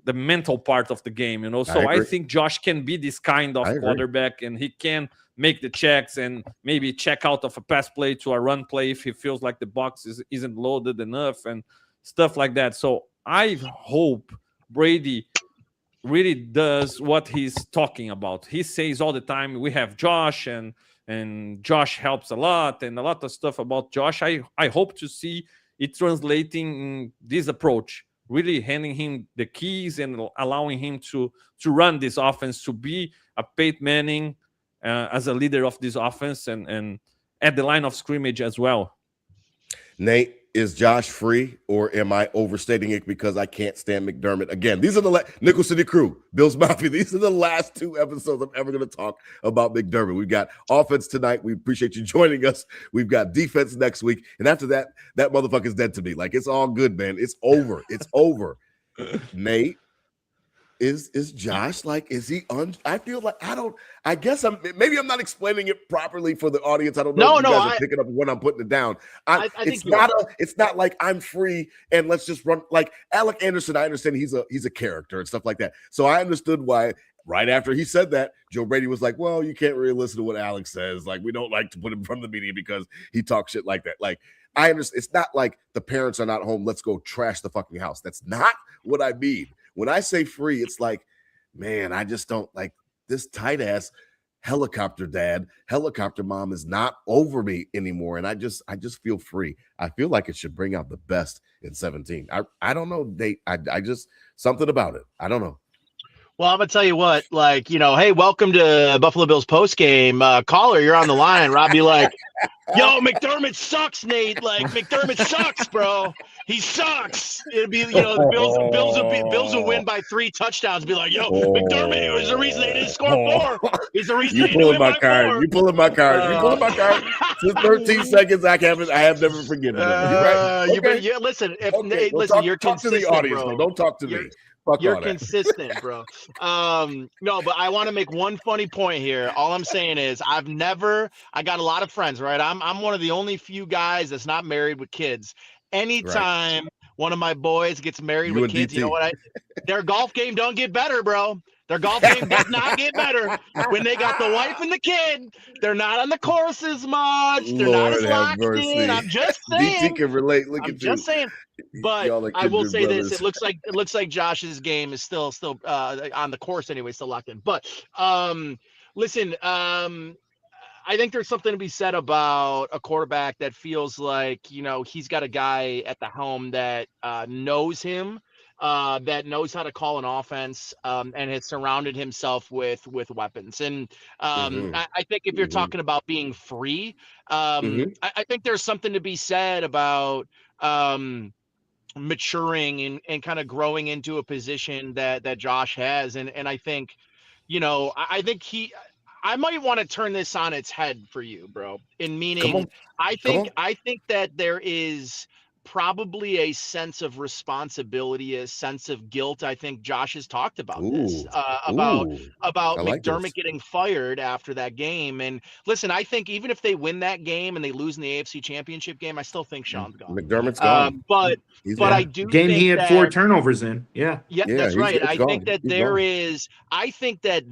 the mental part of the game, So I think Josh can be this kind of quarterback, and he can make the checks and maybe check out of a pass play to a run play if he feels like the box isn't loaded enough and stuff like that. So I hope Brady really does what he's talking about. He says all the time, we have Josh, and Josh helps a lot, and a lot of stuff about Josh. I hope to see it translating in this approach, really handing him the keys and allowing him to run this offense, to be a Peyton Manning as a leader of this offense, and at the line of scrimmage as well. Nate, is Josh free, or am I overstating it because I can't stand McDermott? Again, these are the Nickel City Crew, Bills Mafia. These are the last 2 episodes I'm ever going to talk about McDermott. We've got offense tonight. We appreciate you joining us. We've got defense next week. And after that, that motherfucker's dead to me. Like, it's all good, man. It's over. It's over. Nate, is Josh, like, is he I feel like I guess maybe I'm not explaining it properly for the audience. I don't know if you guys are picking up when I'm putting it down. I think it's not like I'm free and let's just run. Like Alec Anderson, I understand he's a character and stuff like that. So I understood why right after he said that, Joe Brady was like, well, you can't really listen to what Alex says. Like, we don't like to put him in front of the media because he talks shit like that. Like, I understand. It's not like the parents are not home. Let's go trash the fucking house. That's not what I mean. When I say free, it's like, man, I just don't like this tight ass helicopter dad, helicopter mom is not over me anymore. And I just feel free. I feel like it should bring out the best in 17. I don't know. I just something about it. I don't know. Well, I'm gonna tell you what, like, hey, welcome to Buffalo Bills post game. Caller, you're on the line. Rob be like, yo, McDermott sucks, Nate. Like, McDermott sucks, bro. He sucks. It'd be, the Bills will win by 3 touchdowns. Be like, yo, McDermott is the reason they didn't score 4. He's the reason they didn't win by 4. You pulling my card. You pulling my card. Since 13 seconds, I have never forgiven it. You're right. Listen, listen, you're talk to the audience, bro. Don't talk to me. You're consistent, bro. No, but I want to make one funny point here. All I'm saying is I got a lot of friends, right? I'm one of the only few guys that's not married with kids. Anytime one of my boys gets married with kids, you know what? Their golf game don't get better, bro. Their golf game does not get better. When they got the wife and the kid, they're not on the course as much. They're not as locked in. I'm just saying. DT can relate. Look I'm at just you. saying. But I will say brothers. this: it looks like Josh's game is still on the course anyway, still locked in. But listen, I think there's something to be said about a quarterback that feels like he's got a guy at the helm that knows him. That knows how to call an offense and has surrounded himself with weapons. And I think if you're talking about being free, I think there's something to be said about maturing and kind of growing into a position that Josh has. And I think, I might want to turn this on its head for you, bro. In meaning, I think that there is probably a sense of responsibility, a sense of guilt. I think Josh has talked about this, about McDermott getting fired after that game. And listen, I think even if they win that game and they lose in the AFC Championship game, I still think Sean's gone. McDermott's gone. But I do game think he had 4 turnovers in. Yeah, that's right. I think that there is. I think that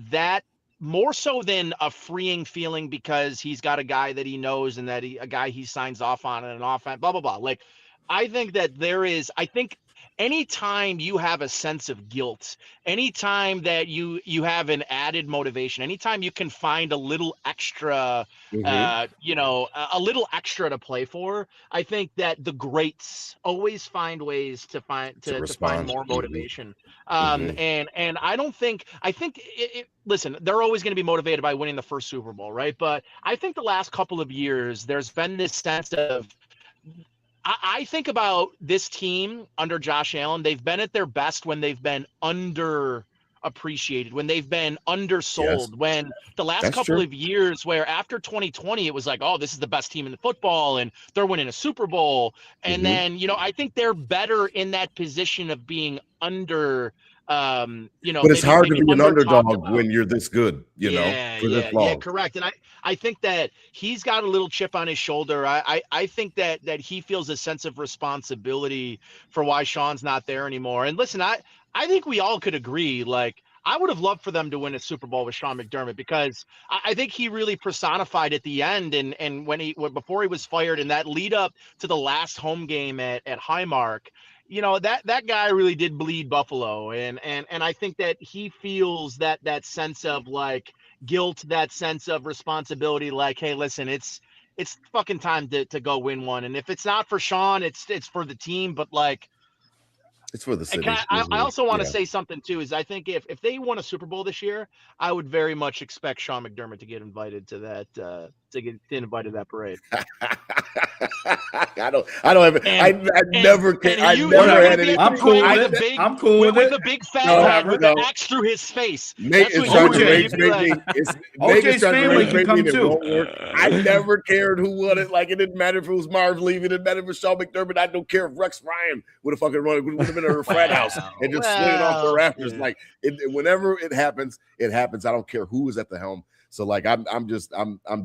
more so than a freeing feeling because he's got a guy that he knows and that a guy he signs off on and an offense, blah, blah, blah. Like, I think that I think anytime you have a sense of guilt, anytime that you have an added motivation, anytime you can find a little extra, a little extra to play for, I think that the greats always find ways to find more motivation. And I think listen, they're always going to be motivated by winning the first Super Bowl, right? But I think the last couple of years, there's been this sense of, I think about this team under Josh Allen. They've been at their best when they've been underappreciated, when they've been undersold, when the last couple of years where after 2020, it was like, oh, this is the best team in the football and they're winning a Super Bowl. And then, I think they're better in that position of being under, but it's hard to be an underdog when you're this good, this long. Yeah, correct. And I think that he's got a little chip on his shoulder. I think that he feels a sense of responsibility for why Sean's not there anymore. And listen, I think we all could agree, like, I would have loved for them to win a Super Bowl with Sean McDermott, because I think he really personified at the end and before he was fired, and that lead up to the last home game at Highmark. That guy really did bleed Buffalo, and I think that he feels that sense of like guilt, that sense of responsibility, like, hey, listen, it's fucking time to go win one. And if it's not for Sean, it's for the team, but like, it's for the city. I also want to say something too, is I think if they won a Super Bowl this year, I would very much expect Sean McDermott to get invited to that invited to that parade. I don't have it. I never had any. I'm cool with it. I'm cool with a big fat with an axe through his face. Nate is trying to rage bait me. OJ's family can come too. I never cared who won it. Like, it didn't matter if it was Marv Levy. It didn't matter if it was Sean McDermott. I don't care if Rex Ryan would have fucking run. It would have been a frat house and just slid it off the rafters. Yeah. Like, whenever it happens, it happens. I don't care who was at the helm. So like, I'm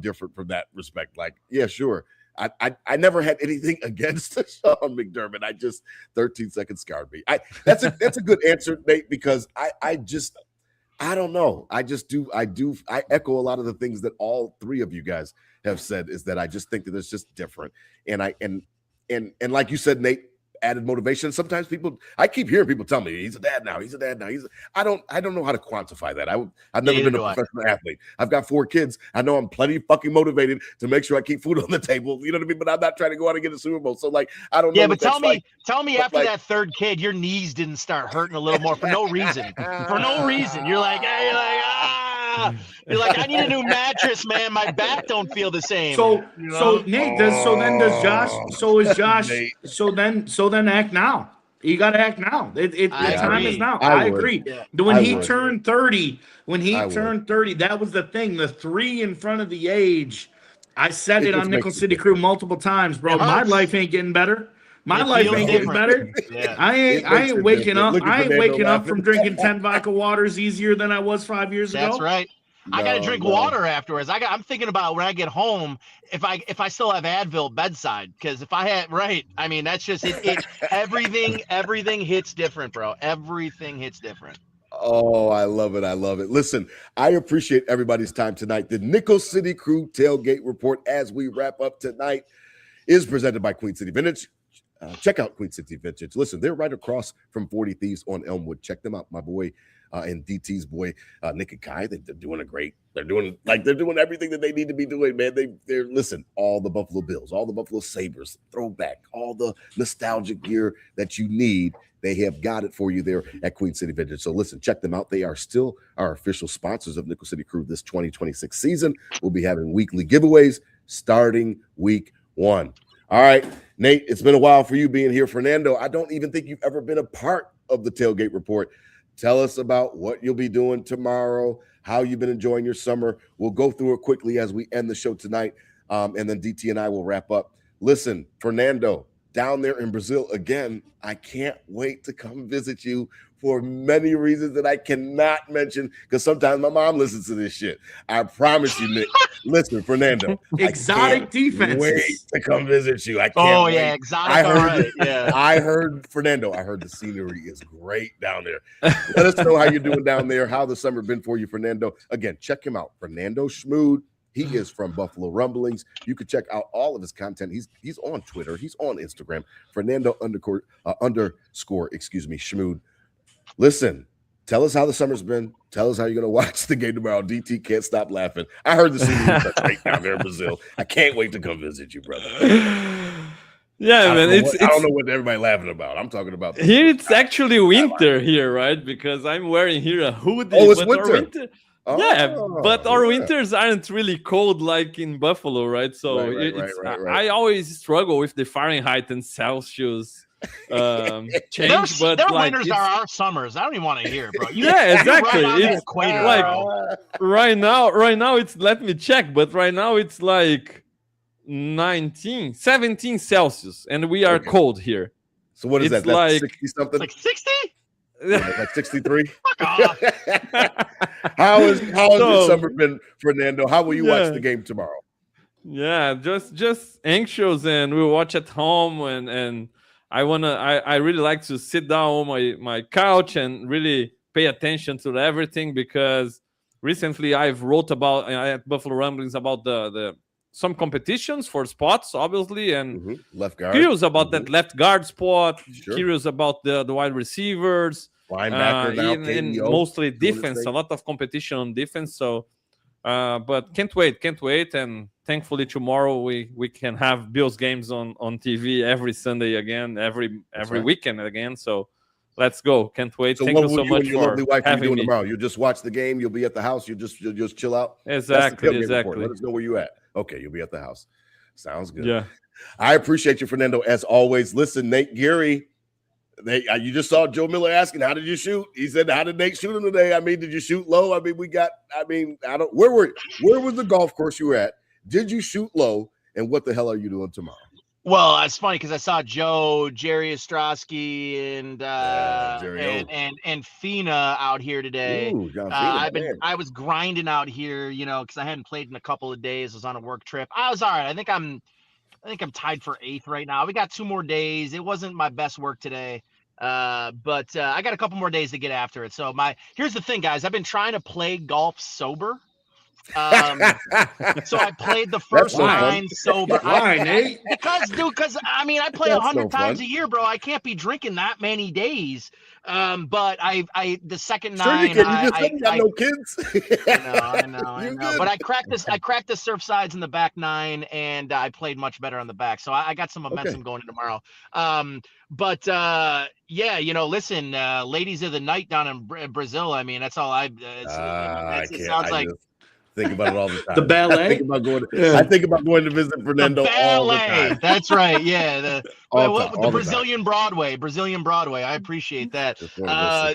different from that respect. Like, yeah, sure. I never had anything against Sean McDermott. 13 seconds scarred me. That's a good answer, Nate, because I don't know. I echo a lot of the things that all three of you guys have said, is that I just think that it's just different. And like you said, Nate, added motivation. Sometimes I keep hearing people tell me he's a dad now. I don't know how to quantify that. I've never been a professional athlete. I've got 4 kids. I know I'm plenty fucking motivated to make sure I keep food on the table. You know what I mean? But I'm not trying to go out and get a Super Bowl. So like, I don't know. Yeah, but tell me after that third kid, your knees didn't start hurting a little more for no reason. For no reason. You're like, you're like, I need a new mattress, man. My back don't feel the same. So Nate does Josh? So then act now. You got to act now. The time is now. I agree. Yeah. When he turned 30, that was the thing. The 3 in front of the age. I said it on Nickel City Crew multiple times, bro. My life ain't getting better. My life ain't getting better. Yeah. I ain't waking up. I ain't waking up from drinking 10 vodka waters easier than I was 5 years ago. That's right. I got to drink water afterwards. I'm thinking about when I get home, if I still have Advil bedside, because if I had, right, I mean, that's just it. Everything hits different, bro. Everything hits different. Oh, I love it. Listen, I appreciate everybody's time tonight. The Nickel City Crew Tailgate Report, as we wrap up tonight, is presented by Queen City Vintage. Check out Queen City Vintage. Listen, they're right across from 40 Thieves on Elmwood. Check them out, my boy. And DT's boy, Nick and Kai, they're doing they're doing everything that they need to be doing, man. They're listen, all the Buffalo Bills, all the Buffalo Sabres, throwback, all the nostalgic gear that you need. They have got it for you there at Queen City Vintage. So listen, check them out. They are still our official sponsors of Nickel City Crew this 2026 season. We'll be having weekly giveaways starting week 1. All right, Nate, it's been a while for you being here. Fernando, I don't even think you've ever been a part of the Tailgate Report. Tell us about what you'll be doing tomorrow, how you've been enjoying your summer. We'll go through it quickly as we end the show tonight, and then DT and I will wrap up. Listen, Fernando, down there in Brazil again, I can't wait to come visit you for many reasons that I cannot mention because sometimes my mom listens to this shit. I promise you, Nick. Listen, Fernando. Exotic defenses. Wait to come visit you. I can't wait. Yeah, exotic. All right. Yeah. I heard, Fernando, I heard the scenery is great down there. Let us know how you're doing down there, how the summer been for you, Fernando. Again, check him out. Fernando Schmude. He is from Buffalo Rumblings. You can check out all of his content. He's on Twitter. He's on Instagram. Fernando underscore Schmude. Listen, tell us how the summer's been. Tell us how you're going to watch the game tomorrow. DT can't stop laughing. I heard the scenery great down there in Brazil. I can't wait to come visit you, brother. Yeah, man. I don't know what everybody laughing about. I'm talking about here. It's actually winter here, right? Because I'm wearing here a hoodie. Oh, it's winter. But our winters aren't really cold like in Buffalo, right? So I always struggle with the Fahrenheit and Celsius change. But their like, winters are our summers. I don't even want to hear, bro. Exactly. It's like right now it's, let me check, but right now it's like 17 Celsius, and we are cold here. So what is that? That's like 60 something? Like 60? Like 63. How has the summer been, Fernando? How will you watch the game tomorrow? Yeah, just anxious, and we'll watch at home, and I really like to sit down on my couch and really pay attention to everything, because recently I've wrote about at Buffalo Rumblings about the some competitions for spots, obviously, and left guard. Curious about that left guard spot. Sure. Curious about the wide receivers, linebacker now, and mostly defense. A lot of competition on defense. So, but can't wait, and thankfully tomorrow we can have Bills games on TV every Sunday again, every weekend again. So let's go. Can't wait. So thank you so much for having me. Tomorrow. You'll just watch the game. You'll be at the house. You'll just chill out. Exactly. Let us know where you at. Okay, you'll be at the house. Sounds good. Yeah. I appreciate you, Fernando, as always. Listen, Nate Geary, you just saw Joe Miller asking, how did you shoot? He said, how did Nate shoot him today? I mean, did you shoot low? I mean, where was the golf course you were at? Did you shoot low? And what the hell are you doing tomorrow? Well, it's funny because I saw Jerry Ostrowski and Fina out here today. Ooh, I was grinding out here, because I hadn't played in a couple of days. I was on a work trip. I was all right. I think I'm tied for 8th right now. We got 2 more days. It wasn't my best work today. But I got a couple more days to get after it. So here's the thing, guys. I've been trying to play golf sober. So I played the first 9 sober. Why, Nate? Because I play 100 times a year, bro. I can't be drinking that many days. But the second 9, you just got no kids. I know. But I cracked the surf sides in the back 9, and I played much better on the back. So I got some momentum going into tomorrow. But listen, ladies of the night down in Brazil. I mean, that's all it sounds like. Think about it all the time. The ballet. I think about going to visit Fernando all the time. That's right. Yeah. The Brazilian Broadway. I appreciate that. I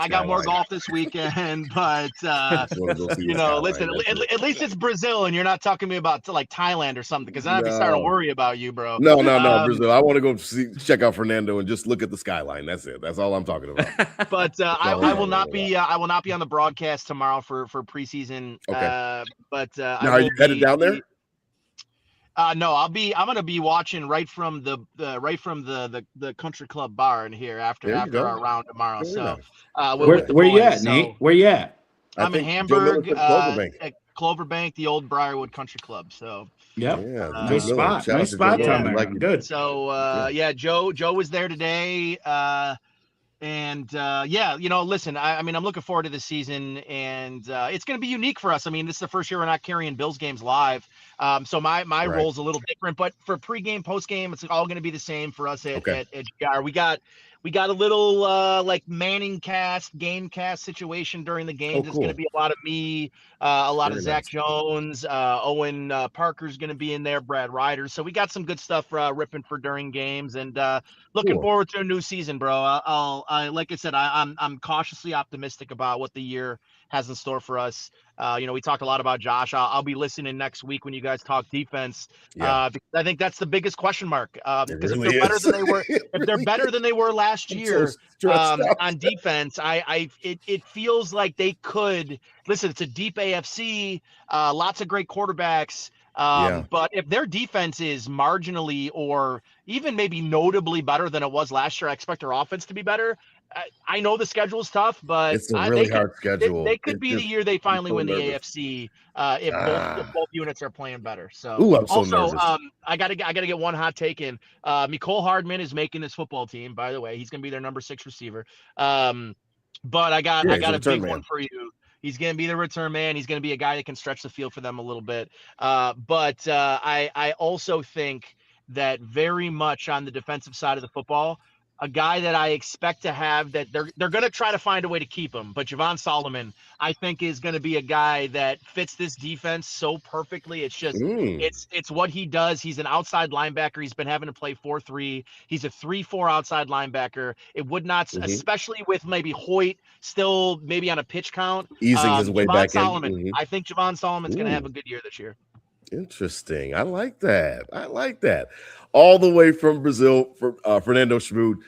got more golf this weekend. But listen. At least it's Brazil, and you're not talking to me about like Thailand or something, because I'd be starting to worry about you, bro. No, Brazil. I want to go check out Fernando and just look at the skyline. That's it. That's all I'm talking about. But I will not be. I will not be on the broadcast tomorrow for preseason. Okay. Now, are you headed down there? No, I'm gonna be watching right from the country club bar in here after our round tomorrow. Where you at, Nate? Where you at? I'm in Hamburg, at Cloverbank, the old Briarwood Country Club. So nice spot. Nice spot down there. Good. So Joe was there today. Listen, I'm looking forward to this season, and it's going to be unique for us. I mean, this is the first year we're not carrying Bills games live. So my role's a little different, but for pregame, postgame, it's all going to be the same for us at GR. We got a little like Manning cast, game cast situation during the game. There's going to be a lot of me, a lot of Zach Jones, Owen Parker's going to be in there, Brad Ryder. So we got some good stuff ripping for during games, and looking forward to a new season, bro. Like I said, I'm cautiously optimistic about what the year has in store for us. We talked a lot about Josh. I'll be listening next week when you guys guys talk defense. Yeah. Because I think that's the biggest question mark. Because really if they're better is. than they were, It if they're really better is. than they were last I'm so year stressed out. on defense, it feels like they could. Listen, it's a deep AFC, lots of great quarterbacks. Yeah. But if their defense is marginally or even maybe notably better than it was last year, I expect their offense to be better. I know the schedule's tough, but It's a really hard schedule. they could It's be the just, year they I'm finally so win the nervous. AFC if both units are playing better. So Ooh, I'm so also nervous. I gotta get one hot take in. Mecole Hardman is making this football team, by the way. He's gonna be their number 6 receiver. But I got he's a a big return one man. for you. He's going to be the return man. He's going to be a guy that can stretch the field for them a little bit. But I also think that very much on the defensive side of the football, a guy that I expect to have that they're going to try to find a way to keep him. But Javon Solomon, I think, is going to be a guy that fits this defense so perfectly. It's just it's what he does. He's an outside linebacker. He's been having to play 4-3. He's a 3-4 outside linebacker. It would not, especially with maybe Hoyt still maybe on a pitch count, Easing his way Javon back Solomon. in. I think Javon Solomon's going to have a good year this year. Interesting. I like that. All the way from Brazil, for Fernando Schmude.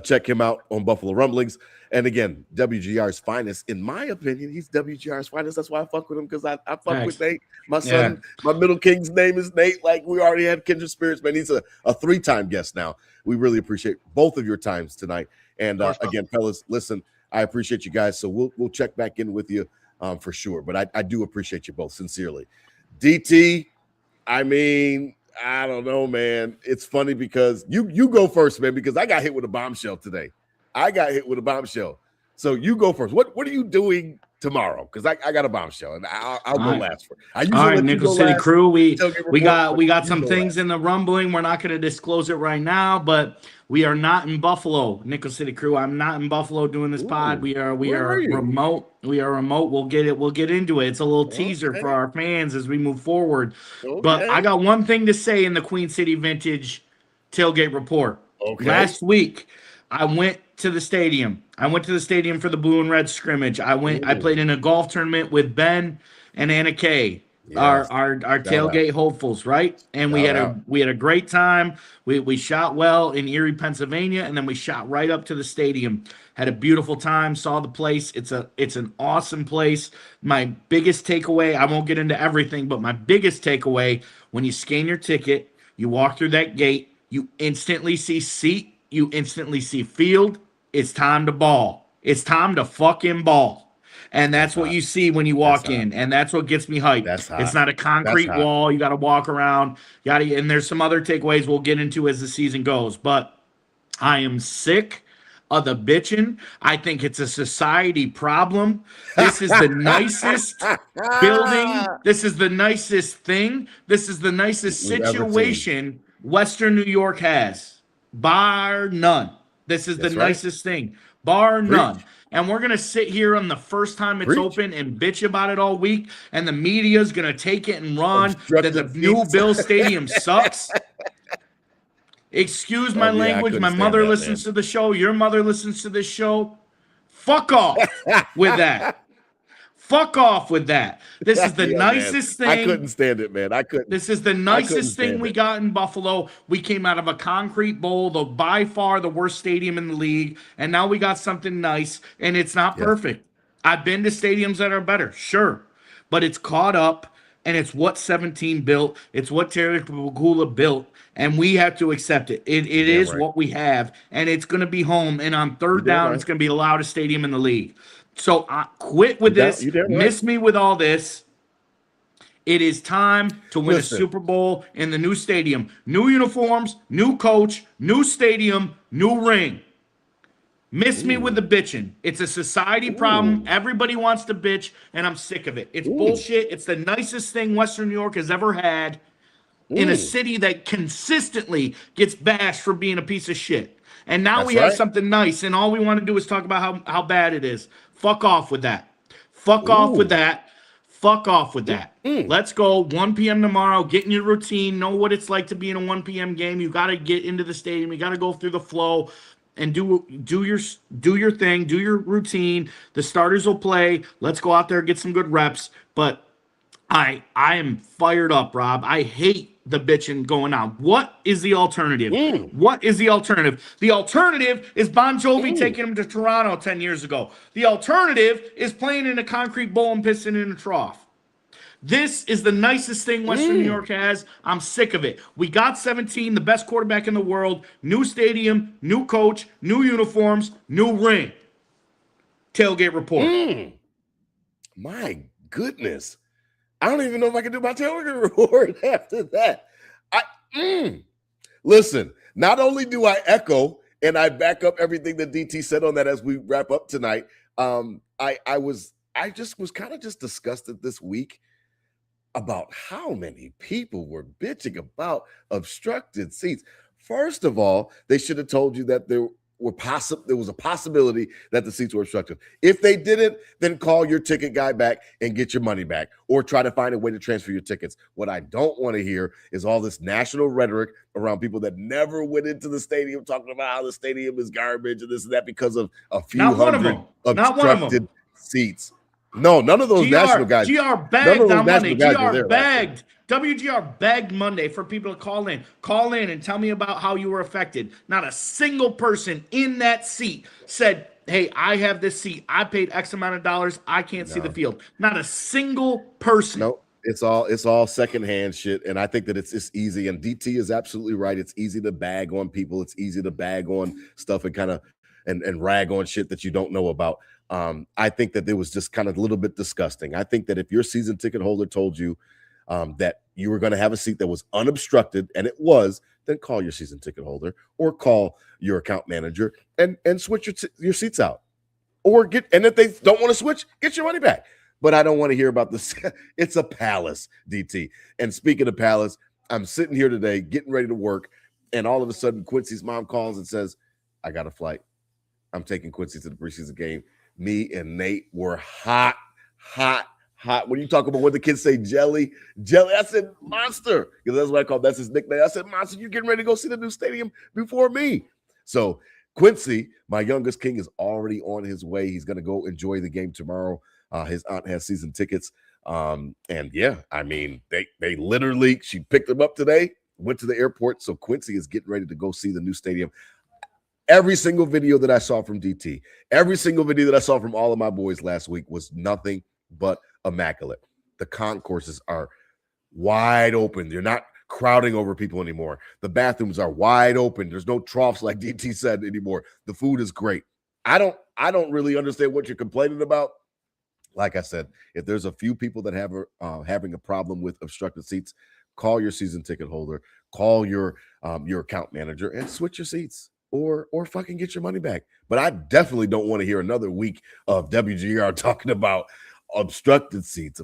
Check him out on Buffalo Rumblings. And again, WGR's finest. In my opinion, he's WGR's finest. That's why I fuck with him, because I fuck with Nate. My son, my middle king's name is Nate. Like, we already had kindred spirits, man. He's a 3-time guest now. We really appreciate both of your times tonight. And again, fellas, listen, I appreciate you guys. So we'll check back in with you for sure. But I do appreciate you both, sincerely. DT, I mean, I don't know, man. It's funny because you go first, man, because I got hit with a bombshell today. So you go first. What are you doing tomorrow? Because I got a bombshell, and I'll go last. All right, Nickel City Crew. We got some things last. in the rumbling. We're not going to disclose it right now, but we are not in Buffalo. Nickel City Crew. I'm not in Buffalo doing this pod. We are remote. We are remote. We'll get into it. It's a little teaser for our fans as we move forward. But I got one thing to say in the Queen City Vintage Tailgate Report. Last week, I went to the stadium. I went to the stadium for the blue and red scrimmage. I played in a golf tournament with Ben and Anna Kay, our tailgate hopefuls, right? And we had a great time. We shot well in Erie, Pennsylvania, and then we shot right up to the stadium. Had a beautiful time, saw the place. It's an awesome place. My biggest takeaway, I won't get into everything, but my biggest takeaway, when you scan your ticket, you walk through that gate, you instantly see seat, you instantly see field. It's time to ball. It's time to fucking ball. And that's what you see when you walk in. And that's what gets me hyped. It's not a concrete wall. You got to walk around. And there's some other takeaways we'll get into as the season goes. But I am sick of the bitching. I think it's a society problem. This is the nicest building. This is the nicest thing. This is the nicest situation Western New York has. Bar none. This is the nicest thing. Bar none. And we're going to sit here on the first time it's open and bitch about it all week. And the media's going to take it and run. That the new Bill Stadium sucks. Excuse my language. My mother listens to the show. Your mother listens to this show. Fuck off with that. Fuck off with that. This is the nicest thing. I couldn't stand it, man. This is the nicest thing we got in Buffalo. We came out of a concrete bowl, by far the worst stadium in the league, and now we got something nice, and it's not perfect. I've been to stadiums that are better, sure, but it's caught up, and it's what 17 built. It's what Terry Pagula built, and we have to accept it. It is what we have, and it's going to be home, and on third down, it's going to be the loudest stadium in the league. So quit with this. Miss me with all this. It is time to win a Super Bowl in the new stadium. New uniforms, new coach, new stadium, new ring. Miss me with the bitching. It's a society problem. Everybody wants to bitch, and I'm sick of it. It's bullshit. It's the nicest thing Western New York has ever had in a city that consistently gets bashed for being a piece of shit. And now we have something nice, and all we want to do is talk about how bad it is. Fuck off with that. Fuck off with that. Fuck off with that. Let's go 1 p.m. tomorrow. Get in your routine. Know what it's like to be in a 1 p.m. game. You got to get into the stadium. You got to go through the flow and do your thing. Do your routine. The starters will play. Let's go out there and get some good reps. But I am fired up, Rob. I hate the bitching going on. What is the alternative? What is the alternative? The alternative is Bon Jovi taking him to Toronto 10 years ago. The alternative is playing in a concrete bowl and pissing in a trough. This is the nicest thing Western New York has. I'm sick of it. We got 17, the best quarterback in the world, new stadium, new coach, new uniforms, new ring. Tailgate report. My goodness. I don't even know if I can do my tailgate report after that. Listen, not only do I echo and I back up everything that DT said on that as we wrap up tonight, I just was kind of just disgusted this week about how many people were bitching about obstructed seats. First of all, they should have told you that there was a possibility that the seats were obstructed. If they didn't, then call your ticket guy back and get your money back, or try to find a way to transfer your tickets. What I don't want to hear is all this national rhetoric around people that never went into the stadium talking about how the stadium is garbage and this and that because of a few hundred obstructed seats. No, none of those national guys. GR begged on Monday. GR begged. WGR begged Monday for people to call in. Call in and tell me about how you were affected. Not a single person in that seat said, hey, I have this seat. I paid X amount of dollars. I can't see the field. Not a single person. Nope. It's all secondhand shit. And I think that it's just easy. And DT is absolutely right. It's easy to bag on people. It's easy to bag on stuff and kind of and rag on shit that you don't know about. I think that it was just kind of a little bit disgusting. I think that if your season ticket holder told you that you were going to have a seat that was unobstructed, and it was, then call your season ticket holder or call your account manager and switch your seats out. Or and if they don't want to switch, get your money back. But I don't want to hear about this. It's a palace, DT. And speaking of palace, I'm sitting here today getting ready to work, and all of a sudden Quincy's mom calls and says, I got a flight. I'm taking Quincy to the preseason game. Me and Nate were hot. When you talk about what the kids say, jelly, I said monster, because that's what I call, that's his nickname. I said, monster, you getting ready to go see the new stadium before me. So Quincy, my youngest king, is already on his way. He's going to go enjoy the game tomorrow. His aunt has season tickets. And yeah, I mean, they literally, she picked him up today, went to the airport. So Quincy is getting ready to go see the new stadium. Every single video that I saw from DT, every single video that I saw from all of my boys last week was nothing but immaculate. The concourses are wide open. You're not crowding over people anymore. The bathrooms are wide open. There's no troughs like DT said anymore. The food is great. I don't really understand what you're complaining about. Like I said, if there's a few people that have having a problem with obstructed seats, call your season ticket holder, call your account manager, and switch your seats. Or fucking get your money back. But I definitely don't want to hear another week of WGR talking about obstructed seats.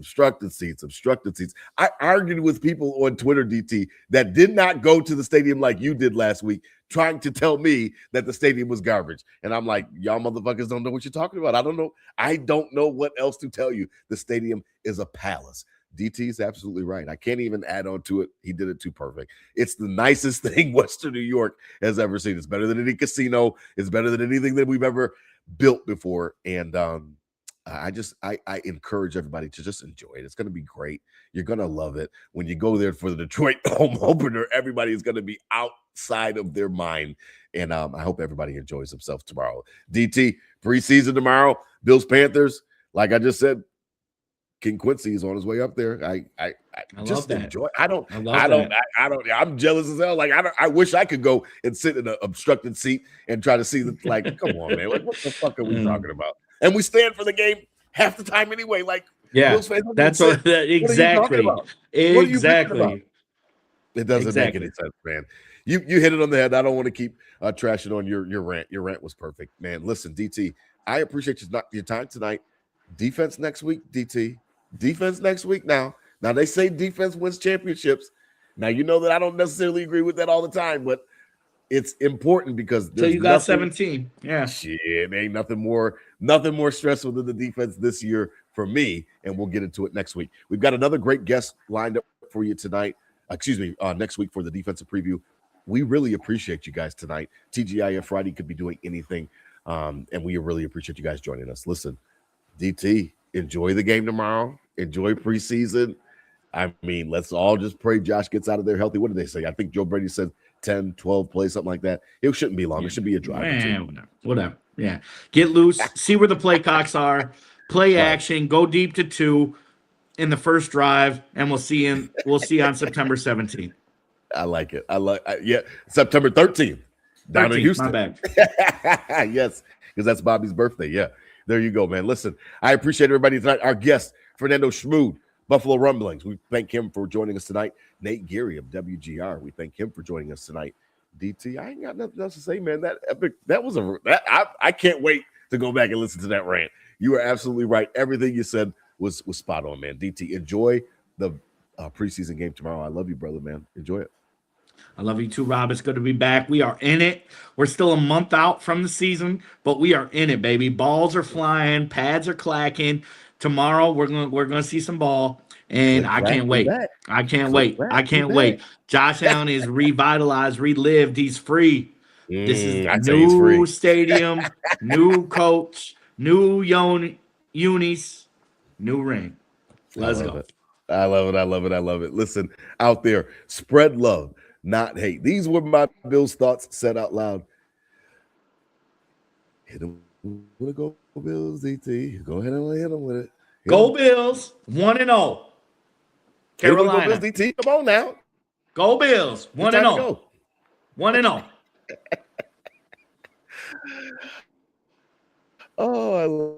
I argued with people on Twitter, DT, that did not go to the stadium like you did last week, trying to tell me that the stadium was garbage. And I'm like, y'all motherfuckers don't know what you're talking about. I don't know what else to tell you. The stadium is a palace. DT is absolutely right. I can't even add on to it. He did it too perfect. It's the nicest thing Western New York has ever seen. It's better than any casino. It's better than anything that we've ever built before. And I encourage everybody to just enjoy it. It's going to be great. You're going to love it. When you go there for the Detroit home opener, everybody is going to be outside of their mind. And I hope everybody enjoys themselves tomorrow. DT, preseason tomorrow, Bills Panthers. Like I just said, King Quincy is on his way up there. I just enjoy. I'm jealous as hell. Like I wish I could go and sit in an obstructed seat and try to see the, like, come on, man. Like, what the fuck are we talking about? And we stand for the game half the time anyway. Like, yeah, that's what exactly. Exactly. It doesn't make any sense, man. You hit it on the head. I don't want to keep trashing on your rant. Your rant was perfect, man. Listen, DT, I appreciate your time tonight. Defense next week, DT. Defense next week now. Now, they say defense wins championships. Now, you know that I don't necessarily agree with that all the time, but it's important because so you got 17. Yeah. Shit, ain't nothing more stressful than the defense this year for me, and we'll get into it next week. We've got another great guest lined up for you tonight. Next week for the defensive preview. We really appreciate you guys tonight. TGIF Friday could be doing anything, and we really appreciate you guys joining us. Listen, DT, enjoy the game tomorrow. Enjoy preseason. I mean, let's all just pray Josh gets out of there healthy. What did they say? I think Joe Brady said 10, 12 plays, something like that. It shouldn't be long. Yeah. It should be a drive. Whatever. Yeah. Get loose, see where the play cocks are, play Right. action, go deep to 2 in the first drive, and we'll see on September 17th. I like it. Yeah, September 13th. Down in Houston. My bad. Yes, because that's Bobby's birthday. Yeah. There you go, man. Listen, I appreciate everybody tonight. Our guest, Fernando Schmude, Buffalo Rumblings. We thank him for joining us tonight. Nate Geary of WGR. We thank him for joining us tonight. DT, I ain't got nothing else to say, man. I can't wait to go back and listen to that rant. You are absolutely right. Everything you said was spot on, man. DT, enjoy the preseason game tomorrow. I love you, brother, man. Enjoy it. I love you too, Rob. It's good to be back. We are in it. We're still a month out from the season, but we are in it, baby. Balls are flying, pads are clacking. Tomorrow we're gonna see some ball, and I can't wait. I can't wait. Josh Allen is revitalized, relived. He's free. This is new stadium, new coach, new unis, new ring. Let's go. I love it. Listen, out there, spread love, not hate. These were my Bills thoughts said out loud. Hit him with a go Bills, DT. Go ahead and hit him with it. Go Bills, 1-0. Carolina. Go Bills, DT. Come on now. Go Bills, 1-0. 1-0. Oh, I love